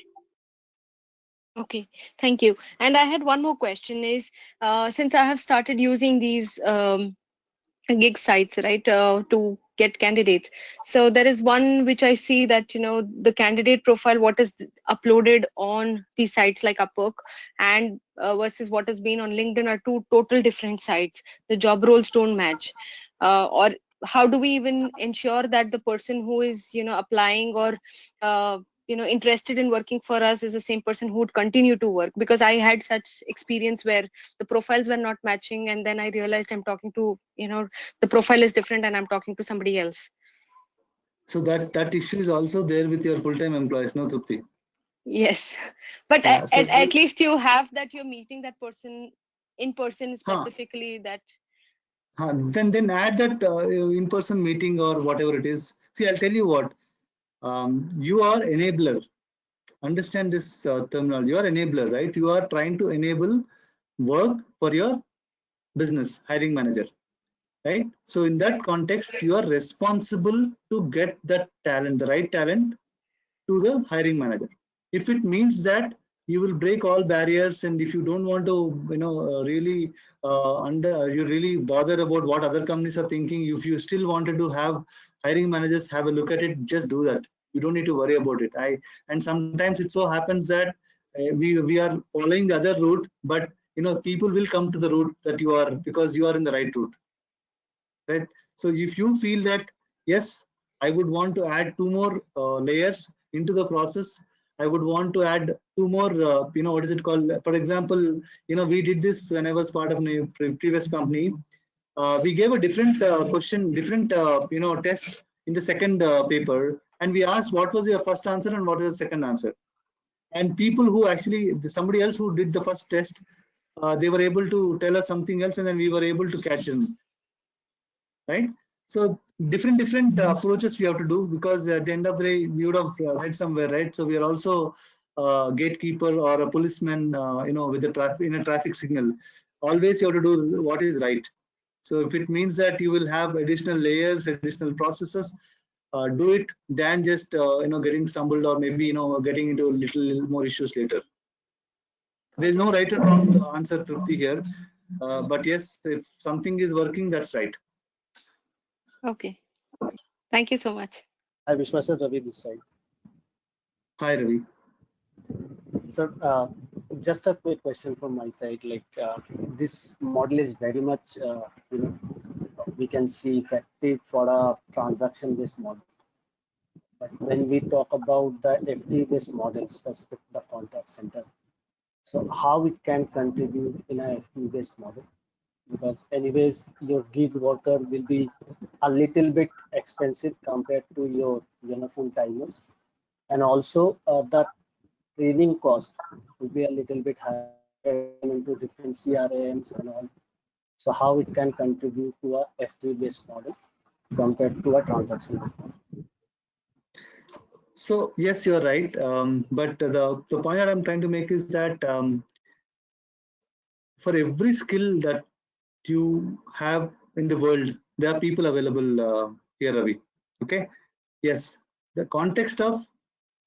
Okay, thank you. And I had one more question is, since I have started using these gig sites, right, to get candidates. So there is one which I see that, the candidate profile, what is uploaded on these sites like Upwork and versus what has been on LinkedIn are two total different sites. The job roles don't match. Or how do we even ensure that the person who is, applying or interested in working for us is the same person who would continue to work? Because I had such experience where the profiles were not matching, and then I realized I'm talking to, the profile is different and I'm talking to somebody else. So that issue is also there with your full-time employees, no, Trupti? Yes, but at least you have that you're meeting that person in person specifically. Then add that in-person meeting or whatever it is. See, I'll tell you what. You are enabler. Understand this terminology. You are enabler, right? You are trying to enable work for your business, hiring manager, right? So in that context, you are responsible to get that talent, the right talent, to the hiring manager. If it means that you will break all barriers, and if you don't want to, really you really bother about what other companies are thinking, if you still wanted to have hiring managers have a look at it, just do that. You don't need to worry about it. And sometimes it so happens that we are following the other route, but people will come to the route that you are, because you are in the right route, right? So if you feel that, yes, I would want to add two more layers into the process, I would want to add two more, what is it called? For example, we did this when I was part of my previous company. We gave a different question, different, test in the second paper, and we asked what was your first answer and what was the second answer. And people who actually, somebody else who did the first test, they were able to tell us something else, and then we were able to catch them, right? So different approaches we have to do, because at the end of the day, we would have read somewhere, right? So we are also a gatekeeper or a policeman, with the traffic in a traffic signal. Always you have to do what is right. So if it means that you will have additional layers, additional processes, do it than just getting stumbled or maybe getting into a little more issues later. There's no right or wrong answer, Trupti, here. But yes, if something is working, that's right. Okay. Thank you so much. Hi, Vishwanadh Ravi this side. Hi, Ravi. So, just a quick question from my side. Like this model is very much, we can see effective for a transaction-based model. But when we talk about the FT-based model, specific the contact center, so how it can contribute in a FT-based model? Because anyways, your gig worker will be a little bit expensive compared to your full-timers, and also the training cost will be a little bit higher into different CRMs and all. So how it can contribute to a FT-based model compared to a transaction-based model? So yes, you're right. But the point that I'm trying to make is that for every skill that you have in the world, there are people available here, Ravi. Okay. Yes, the context of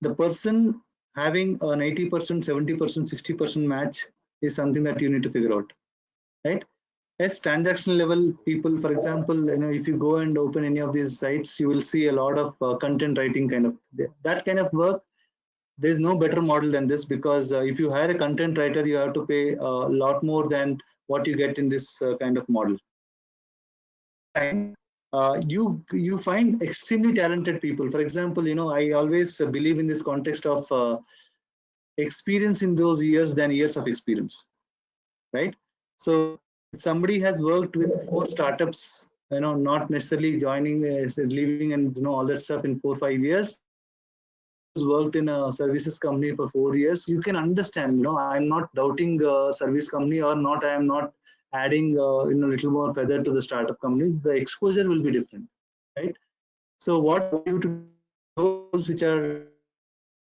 the person having an 80%, 70%, 60% match is something that you need to figure out, right? Yes, transactional level people, for example, if you go and open any of these sites, you will see a lot of content writing kind of that kind of work. There is no better model than this, because if you hire a content writer, you have to pay a lot more than what you get in this kind of model. And you find extremely talented people. For example, I always believe in this context of experience in those years than years of experience, right? So if somebody has worked with 4 startups, not necessarily joining, leaving and all that stuff in 4 or 5 years, who's worked in a services company for 4 years, you can understand. I'm not doubting service company or not. I am not adding little more feather to the startup companies. The exposure will be different, right? So what you to roles which are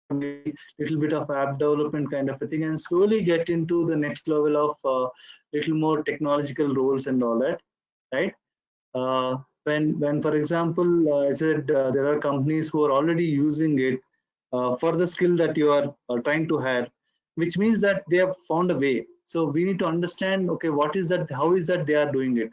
little bit of app development kind of a thing, and slowly get into the next level of little more technological roles and all that, right? When for example, I said there are companies who are already using it for the skill that you are trying to hire, which means that they have found a way. So we need to understand, okay, what is that? How is that they are doing it?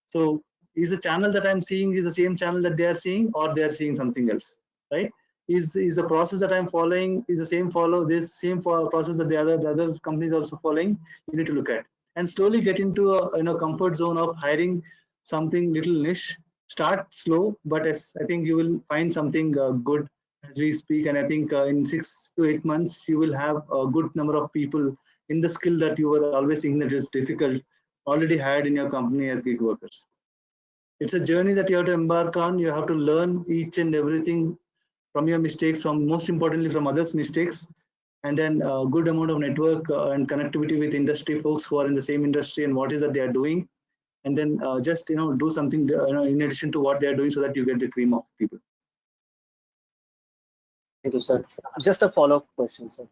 So is the channel that I'm seeing is the same channel that they are seeing, or they are seeing something else, right? Is the process that I'm following is the same process that the other companies also following? You need to look at and slowly get into a comfort zone of hiring something little niche. Start slow, but as I think you will find something good as we speak, and I think in 6 to 8 months you will have a good number of people in the skill that you were always thinking that is difficult already hired in your company as gig workers. It's a journey that you have to embark on. You have to learn each and everything from your mistakes, from most importantly from others' mistakes, and then a good amount of network and connectivity with industry folks who are in the same industry and what is that they are doing, and then just do something in addition to what they are doing, so that you get the cream of people. Thank you, sir. Just a follow-up question, sir,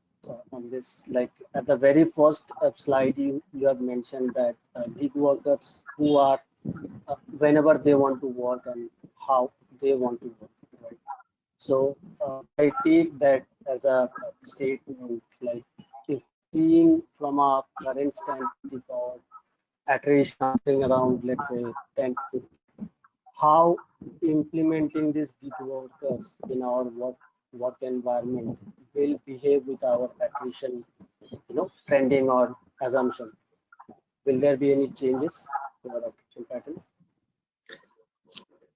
on this. Like at the very first slide, you have mentioned that gig workers who are whenever they want to work and how they want to work, right? So I take that as a statement, like if seeing from a current standpoint or attrition something around, let's say 10 to 15, how implementing these gig workers in our work environment will behave with our attrition, trending or assumption. Will there be any changes to our attrition pattern?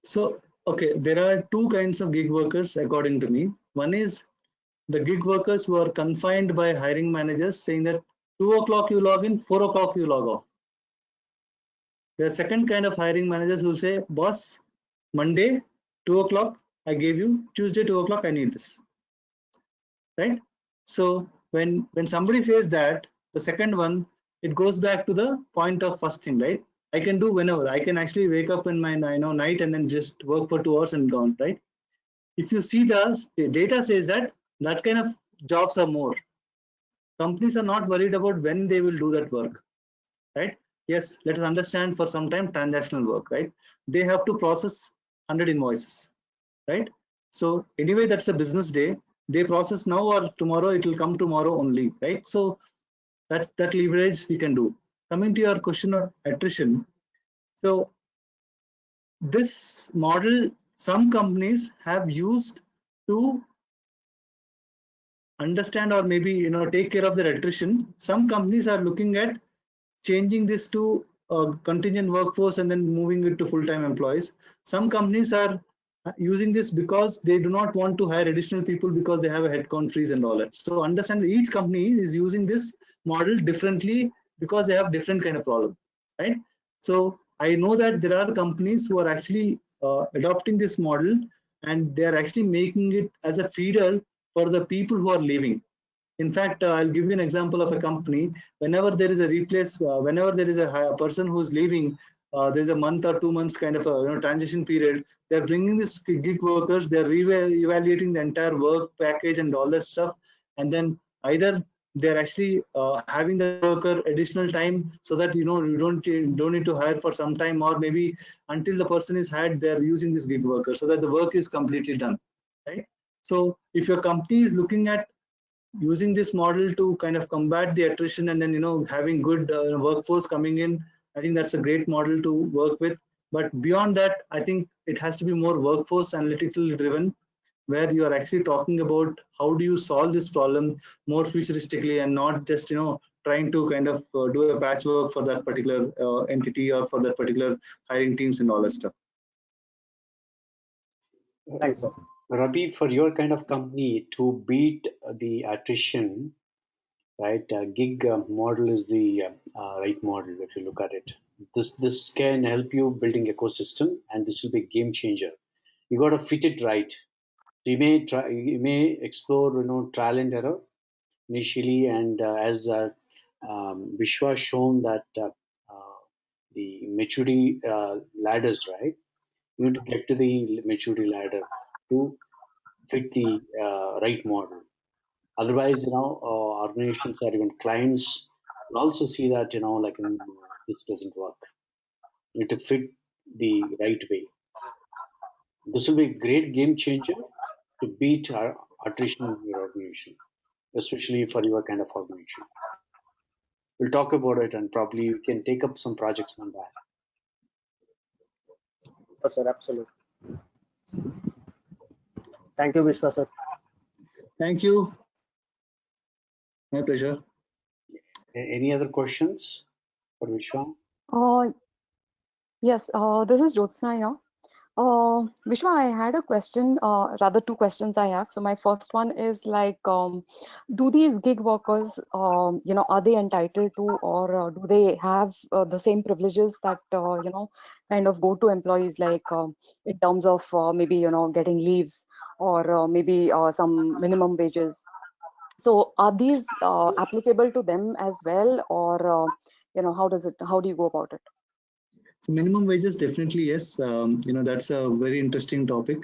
So, okay, there are 2 kinds of gig workers according to me. One is the gig workers who are confined by hiring managers saying that 2 o'clock you log in, 4 o'clock you log off. The second kind of hiring managers who say, boss, Monday 2 o'clock I gave you, Tuesday 2 o'clock I need this, right? So when somebody says that, the second one, it goes back to the point of first thing, right? I can do whenever. I can actually wake up in my night and then just work for 2 hours and gone, right? If you see the data says that kind of jobs are more. Companies are not worried about when they will do that work, right? Yes, let us understand for some time transactional work, right? They have to process 100 invoices, right? So anyway, that's a business day. They process now or tomorrow, it will come tomorrow only, right? So that's that leverage we can do. Coming to your question of attrition, so this model some companies have used to understand or maybe take care of their attrition. Some companies are looking at changing this to a contingent workforce and then moving it to full-time employees. Some companies are using this because they do not want to hire additional people because they have a headcount freeze and all that. So understand that each company is using this model differently because they have different kind of problem, right? So I know that there are companies who are actually adopting this model, and they are actually making it as a feeder for the people who are leaving. In fact, I'll give you an example of a company. Whenever there is a whenever there is a person who's leaving, there's a month or 2 months kind of a transition period. They're bringing this gig workers. They're evaluating the entire work package and all that stuff, and then either they're actually having the worker additional time so that you don't need to hire for some time, or maybe until the person is hired, they're using this gig worker so that the work is completely done, right? So if your company is looking at using this model to kind of combat the attrition and then having good workforce coming in, I think that's a great model to work with. But beyond that, I think it has to be more workforce analytical driven, where you are actually talking about how do you solve this problem more futuristically, and not just trying to kind of do a patchwork for that particular entity or for that particular hiring teams and all that stuff. Thanks, sir. Ravi, for your kind of company to beat the attrition, right? Gig model is the right model if you look at it. This can help you building ecosystem, and this will be a game changer. You got to fit it right. You may try, you may explore, trial and error initially, and as Vishwa shown that the maturity ladders, right? You need to get to the maturity ladder to fit the right model. Otherwise, organizations or even clients will also see that, like this doesn't work. You need to fit the right way. This will be a great game changer to beat attrition in your organization, especially for your kind of organization. We'll talk about it, and probably you can take up some projects on that. Yes, sir, absolutely. Thank you, Vishwa, sir. Thank you. My pleasure. Any other questions for Vishwa? Uh, yes, this is Jyotsna here. Vishwa, I had a question, rather two questions I have. So my first one is like, do these gig workers, are they entitled to, or do they have the same privileges that, kind of go to employees, like in terms of maybe, getting leaves, or maybe some minimum wages? So are these applicable to them as well, or, how do you go about it? So minimum wages, definitely yes. That's a very interesting topic.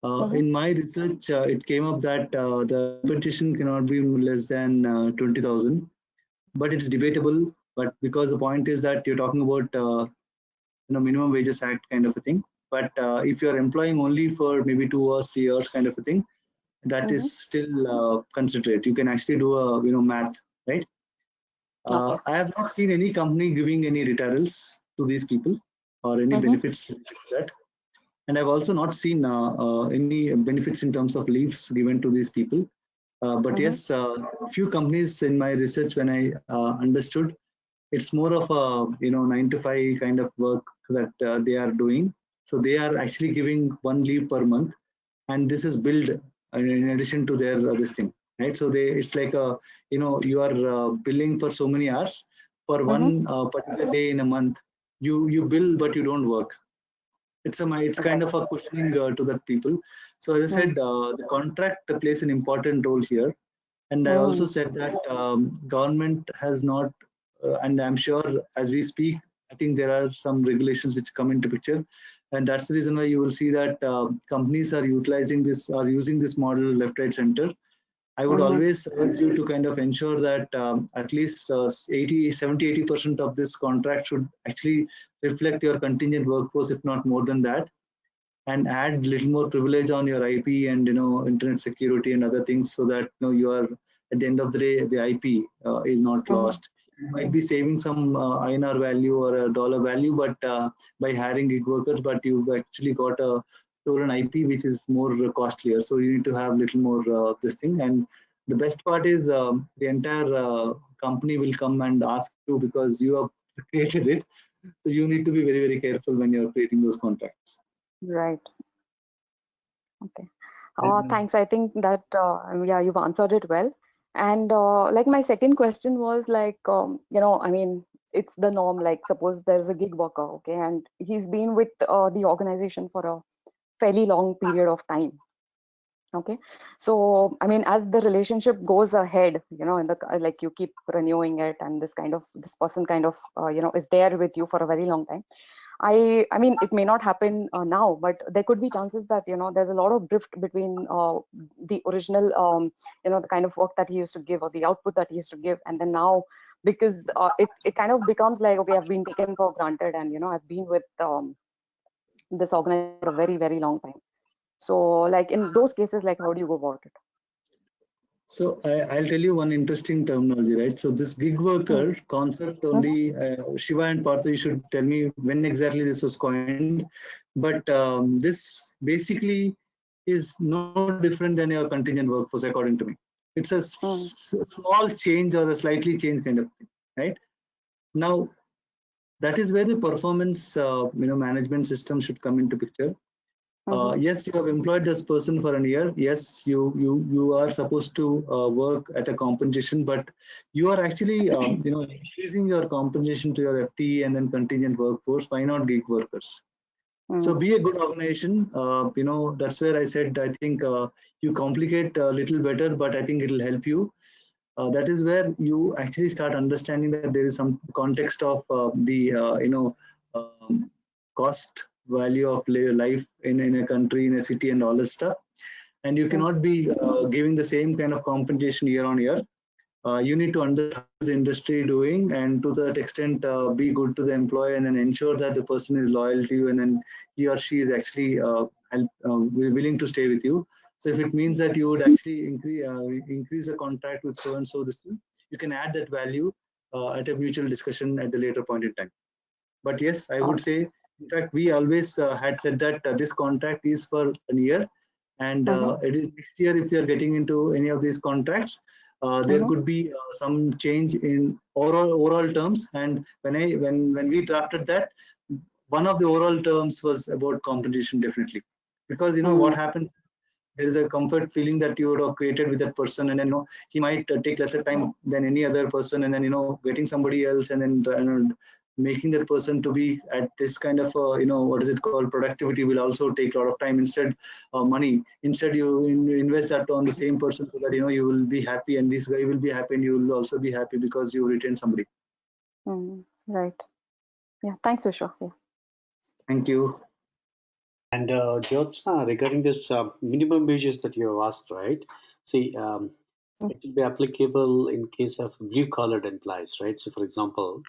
In my research, it came up that the competition cannot be less than 20,000, but it's debatable. But because the point is that you're talking about minimum wages act kind of a thing. But if you're employing only for maybe 2 or 3 years kind of a thing, that is still considerate. You can actually do a math, right? Okay. I have not seen any company giving any retirals to these people or any benefits like that. And I've also not seen any benefits in terms of leaves given to these people. But yes, few companies in my research, when I understood, it's more of a 9 to 5 kind of work that they are doing. So they are actually giving one leave per month, and this is billed in addition to their this thing, right? So it's like you are billing for so many hours for one particular day in a month. You bill, but you don't work. It's kind of a questioning to that people. So as I said, the contract plays an important role here, and I also said that government has not, and I'm sure as we speak, I think there are some regulations which come into picture, and that's the reason why you will see that companies are utilizing this or using this model left, right, center. I would always urge you to kind of ensure that at least 70-80% of this contract should actually reflect your contingent workforce, if not more than that, and add little more privilege on your IP and internet security and other things, so that you are, at the end of the day, the IP is not lost. You might be saving some INR value or a dollar value, but by hiring gig workers, but you've actually got a stolen IP, which is more costlier. So you need to have little more this thing. And the best part is the entire company will come and ask you, because you have created it. So you need to be very, very careful when you're creating those contracts. Right. Okay. Thanks. I think that yeah, you've answered it well. And like my second question was like, I mean, it's the norm. Like, suppose there's a gig worker, okay, and he's been with the organization for a fairly long period of time. Okay, so I mean, as the relationship goes ahead, in the like you keep renewing it, and this person kind of is there with you for a very long time. I mean, it may not happen now, but there could be chances that there's a lot of drift between the original the kind of work that he used to give or the output that he used to give, and then now, because it kind of becomes like, okay, I've been taken for granted, and I've been with this organization for a very, very long time. So like in those cases, like how do you go about it? So I'll tell you one interesting terminology, right? So this gig worker concept only, Shiva and Partha, you should tell me when exactly this was coined. But this basically is no different than your contingent workforce, according to me. It's a small change or a slightly changed kind of thing, right? Now, that is where the performance management system should come into picture. Yes, you have employed this person for a year. Yes, you are supposed to work at a compensation, but you are actually increasing your compensation to your FTE and then contingent workforce. Why not gig workers? So be a good organization. That's where I said I think you complicate a little better, but I think it'll help you. That is where you actually start understanding that there is some context of the cost value of life in a country, in a city, and all that stuff. And you cannot be giving the same kind of compensation year on year. You need to understand how the industry doing, and to that extent be good to the employee, and then ensure that the person is loyal to you, and then he or she is actually willing to stay with you. So if it means that you would actually increase the contract with so and so, this thing, you can add that value at a mutual discussion at the later point in time. But yes, I would say, in fact, we always had said that this contract is for a year, and it is next year if you are getting into any of these contracts, there could be some change in overall terms. And when we drafted that, one of the overall terms was about compensation, definitely, because what happens, there is a comfort feeling that you would have created with that person, and then he might take lesser time than any other person, and then getting somebody else, and then making that person to be at this kind of what is it called, productivity, will also take a lot of time, instead money. Instead you invest that on the same person, so that you will be happy, and this guy will be happy, and you will also be happy because you retain somebody. Right. Yeah, thanks, Vishwa. Yeah. Thank you. And Jyotsna, regarding this minimum wages that you have asked, right? See, it will be applicable in case of blue-collared employees, right? So, for example,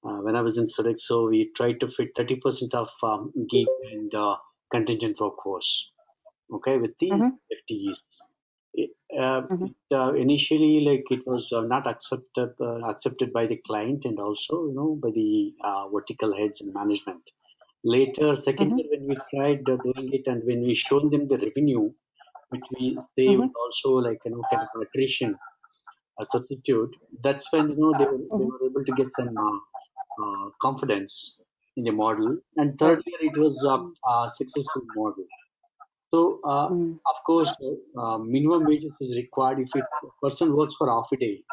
when I was in Sodexo, we tried to fit 30% of gig and contingent workforce, okay, with the FTEs. Initially, like, it was not accepted by the client, and also by the vertical heads and management. Later, second year, when we tried doing it, and when we shown them the revenue, which we saved, also like kind of attrition, a substitute. That's when they were able to get some confidence in the model. And third year, it was a successful model. So of course, minimum wages is required if a person works for half a day.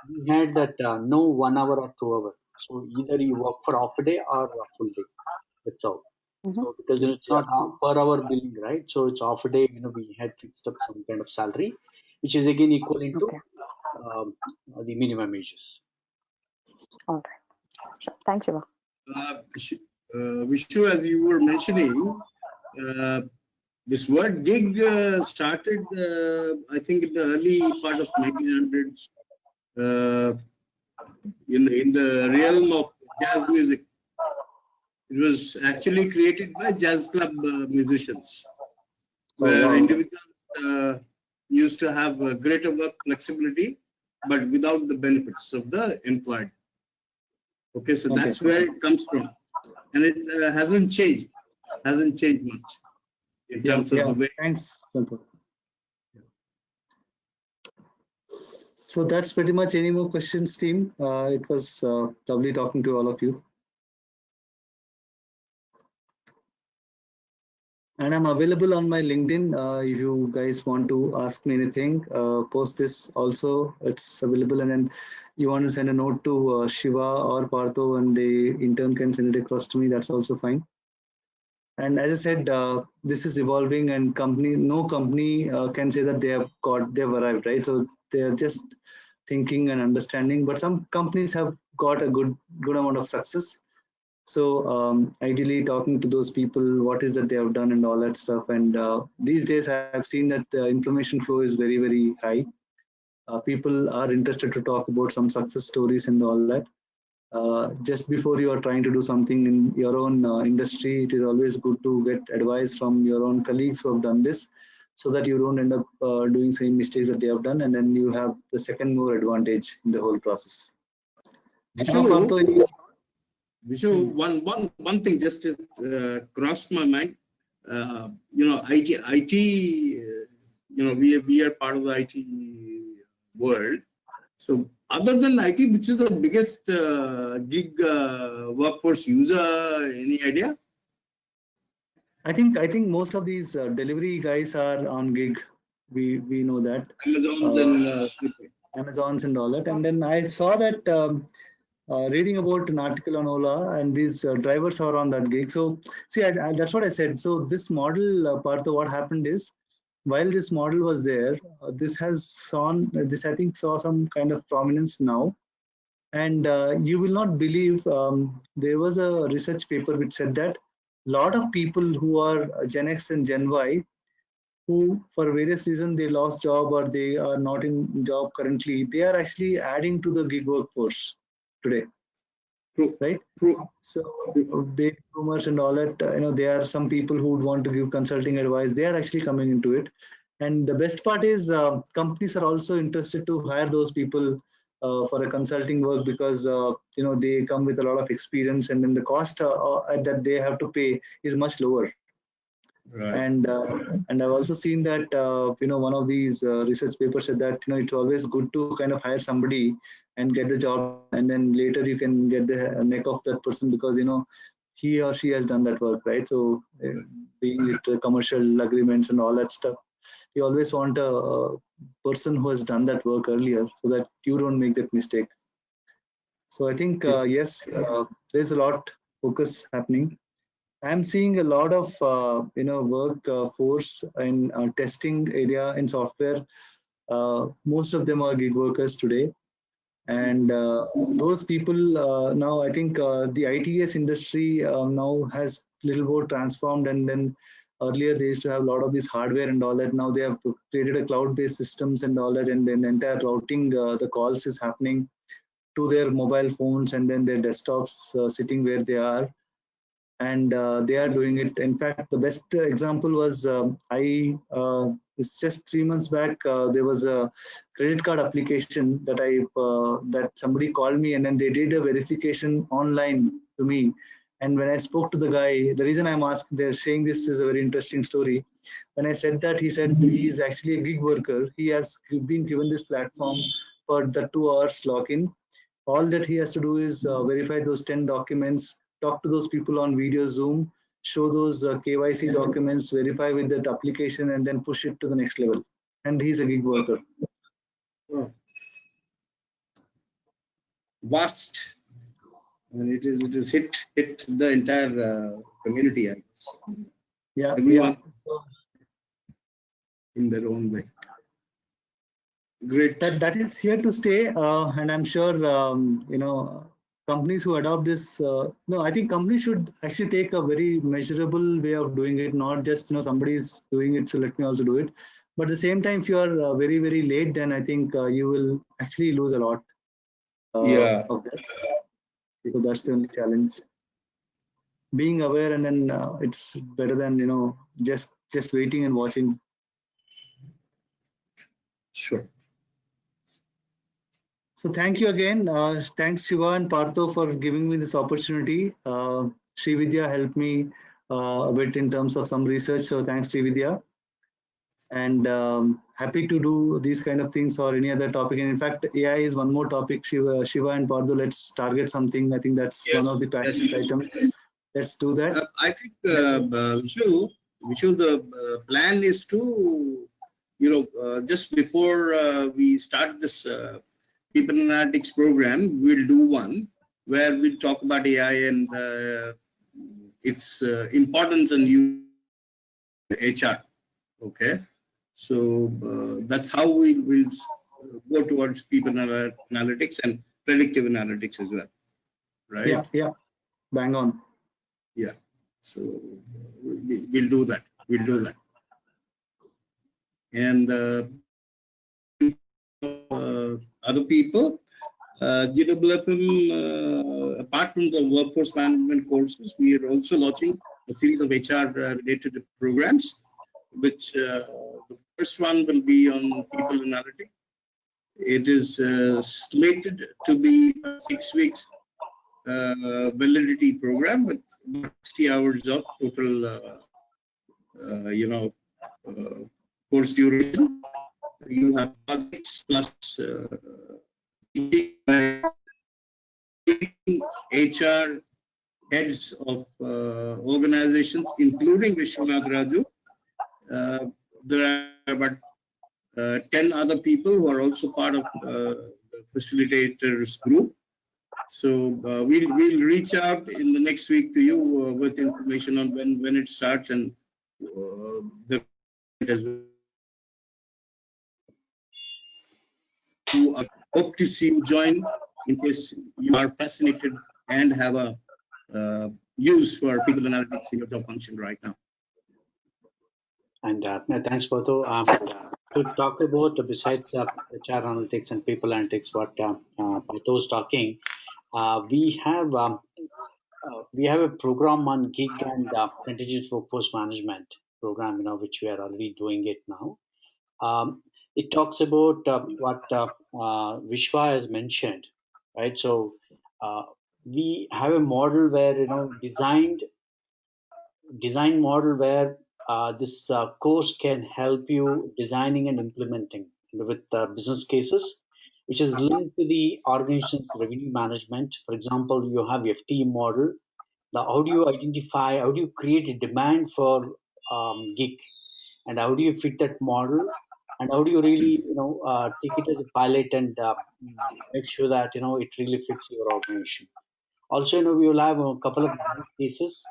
We had that no 1 hour or 2 hour. So either you work for half a day or a full day. That's all. So because it's not per hour billing, right? So it's half a day. We had fixed up some kind of salary, which is again equivalent to the minimum wages. All right. Sure. Thanks, Shiva. Vishnu, as you were mentioning, this word gig started, I think, in the early part of 1900s, in the realm of jazz music. It was actually created by jazz club musicians, where individuals used to have greater work flexibility, but without the benefits of the employed. Okay, so that's where it comes from, and it hasn't changed much in terms of the way. Thanks, Santosh. So that's pretty much. Any more questions, team? It was lovely talking to all of you. And I'm available on my LinkedIn. If you guys want to ask me anything, post this also. It's available. And then you want to send a note to Shiva or Partho, and they in turn can send it across to me. That's also fine. And as I said, this is evolving, and no company can say that they've arrived, right? So they're just thinking and understanding. But some companies have got a good amount of success. So ideally, talking to those people, what is that they have done and all that stuff. And these days, I've seen that the information flow is very, very high. People are interested to talk about some success stories and all that. Just before you are trying to do something in your own industry, it is always good to get advice from your own colleagues who have done this, so that you don't end up doing same mistakes that they have done, and then you have the second more advantage in the whole process. Vishu, one thing just crossed my mind. IT. We are part of the IT world. So, other than IT, which is the biggest gig workforce user? Any idea? I think most of these delivery guys are on gig. We know that. Amazons and all that. And then I saw that. Reading about an article on Ola, and these drivers are on that gig. So see, that's what I said. So this model, part of what happened is, while this model was there, this I think saw some kind of prominence now. And you will not believe, there was a research paper which said that a lot of people who are Gen X and Gen Y, who for various reasons they lost job or they are not in job currently, they are actually adding to the gig workforce today. True. Right? True. So baby boomers and all that, there are some people who would want to give consulting advice. They are actually coming into it. And the best part is companies are also interested to hire those people for a consulting work, because they come with a lot of experience, and then the cost that they have to pay is much lower. Right. And I've also seen that one of these research papers said that it's always good to kind of hire somebody and get the job, and then later you can get the neck of that person, because he or she has done that work, right? So being it commercial agreements and all that stuff, you always want a person who has done that work earlier, so that you don't make that mistake. So I think yes, there's a lot focus happening. I'm seeing a lot of work force in testing area in software. Most of them are gig workers today, and those people now, I think the ITS industry now has little more transformed. And then earlier they used to have a lot of this hardware and all that. Now they have created a cloud-based systems and all that, and then entire routing the calls is happening to their mobile phones and then their desktops sitting where they are. And they are doing it. In fact, the best example was it's just 3 months back. There was a credit card application that that somebody called me, and then they did a verification online to me. And when I spoke to the guy, the reason I'm asking, they're saying this is a very interesting story. When I said that, he said he is actually a gig worker. He has been given this platform for the 2 hours login. All that he has to do is verify those 10 documents, talk to those people on video Zoom, show those KYC documents, verify with that application, and then push it to the next level. And he's a gig worker. Vast. And it is hit the entire community, I guess. Yeah. Everyone in their own way. Great. That is here to stay, and I'm sure companies who adopt this, no, I think companies should actually take a very measurable way of doing it, not just, somebody is doing it, so let me also do it. But at the same time, if you are very, very late, then I think you will actually lose a lot of that. So that's the only challenge. Being aware, and then it's better than, just waiting and watching. Sure. So thank you again. Thanks Shiva and Partho for giving me this opportunity. Srividya helped me a bit in terms of some research. So thanks Srividya. And happy to do these kind of things or any other topic. And in fact, AI is one more topic. Shiva and Partho, let's target something. I think that's one of the passionate items. Let's do that. I think, Vishu, the plan is to, just before we start this people analytics program, we'll do one where we'll talk about AI and its importance and use HR. Okay, so that's how we will go towards people analytics and predictive analytics as well, right? Yeah, bang on. Yeah, so we'll do that. And other people, GWFM, apart from the workforce management courses, we are also launching a series of HR related programs, which the first one will be on people analytics. It is slated to be a 6 weeks validity program with 60 hours of total, course duration. You have projects plus HR heads of organizations, including Vishwanadh Raju. There are about 10 other people who are also part of the facilitators group. So we'll reach out in the next week to you with information on when it starts and the as well. Hope to see you join in case you are fascinated and have a use for people analytics in your job function right now. And thanks, Partho. To talk about besides HR analytics and people analytics, what Partho was talking, we have a program on gig and contingent workforce management program, which we are already doing it now. It talks about what Vishwa has mentioned, right? So we have a model where design model where this course can help you designing and implementing with business cases, which is linked to the organization's revenue management. For example, you have FTE model. Now, how do you identify? How do you create a demand for gig? And how do you fit that model, and how do you really take it as a pilot and make sure that it really fits your organization. Also, we will have a couple of cases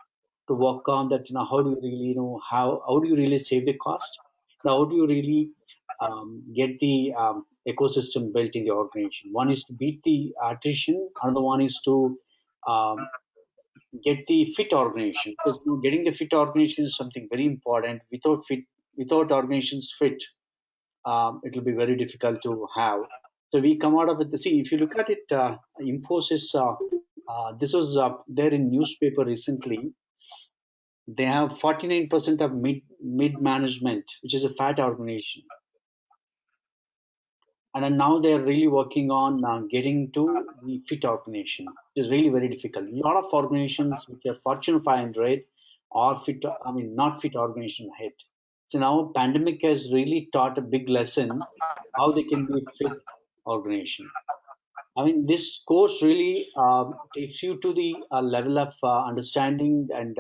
to work on that. How do you really how do you really save the cost? Now, how do you really get the ecosystem built in the organization? One is to beat the attrition, another one is to get the fit organization, because getting the fit organization is something very important. Without organizations fit, it will be very difficult to have. So we come out of it. See, if you look at it, Infosys, this was there in newspaper recently. They have 49% of mid management, which is a fat organization. And then now they're really working on getting to the fit organization, which is really very difficult. A lot of organizations which are Fortune 500 are fit, not fit organization ahead. So now pandemic has really taught a big lesson how they can be a fit organization. This course really takes you to the level of understanding and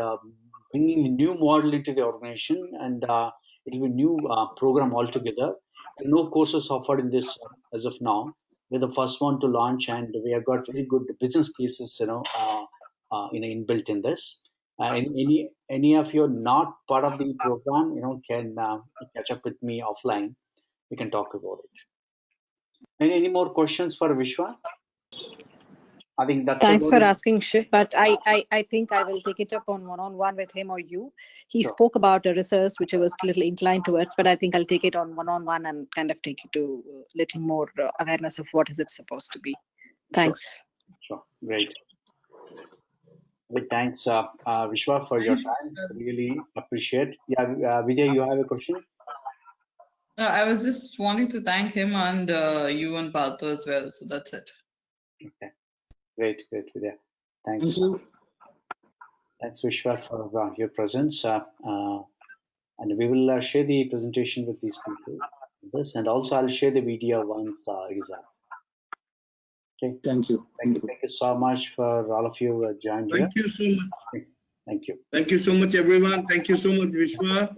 bringing a new model into the organization, and it will be a new program altogether. And no courses offered in this as of now. We're the first one to launch, and we have got very good business cases, inbuilt in this. Any of you not part of the program, can catch up with me offline. We can talk about it. Any more questions for Vishwa? I think that's Thanks about for it. asking, Shiv, but I think I will take it up on one-on-one with him or you. He Sure. spoke about a research which I was a little inclined towards, but I think I'll take it on one-on-one and kind of take it to a little more awareness of what is it supposed to be. Thanks. Sure. Great. Thanks, Vishwa, for your time. Really appreciate. Yeah, Vijay, you have a question? I was just wanting to thank him and you and Partha as well. So that's it. Okay. Great, Vijay. Thanks. Thank you. Thanks, Vishwa, for your presence. And we will share the presentation with these people. And also I'll share the video once it is up. Okay. Thank you. Thank you so much for all of you joined here. Thank you so much. Thank you. Thank you so much, everyone. Thank you so much, Vishwa.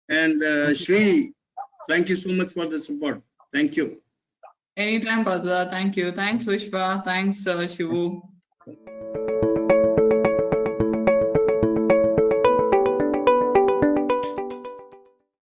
And Shri, thank you so much for the support. Thank you. Anytime, Partha. Thank you. Thanks, Vishwa. Thanks, Shivu.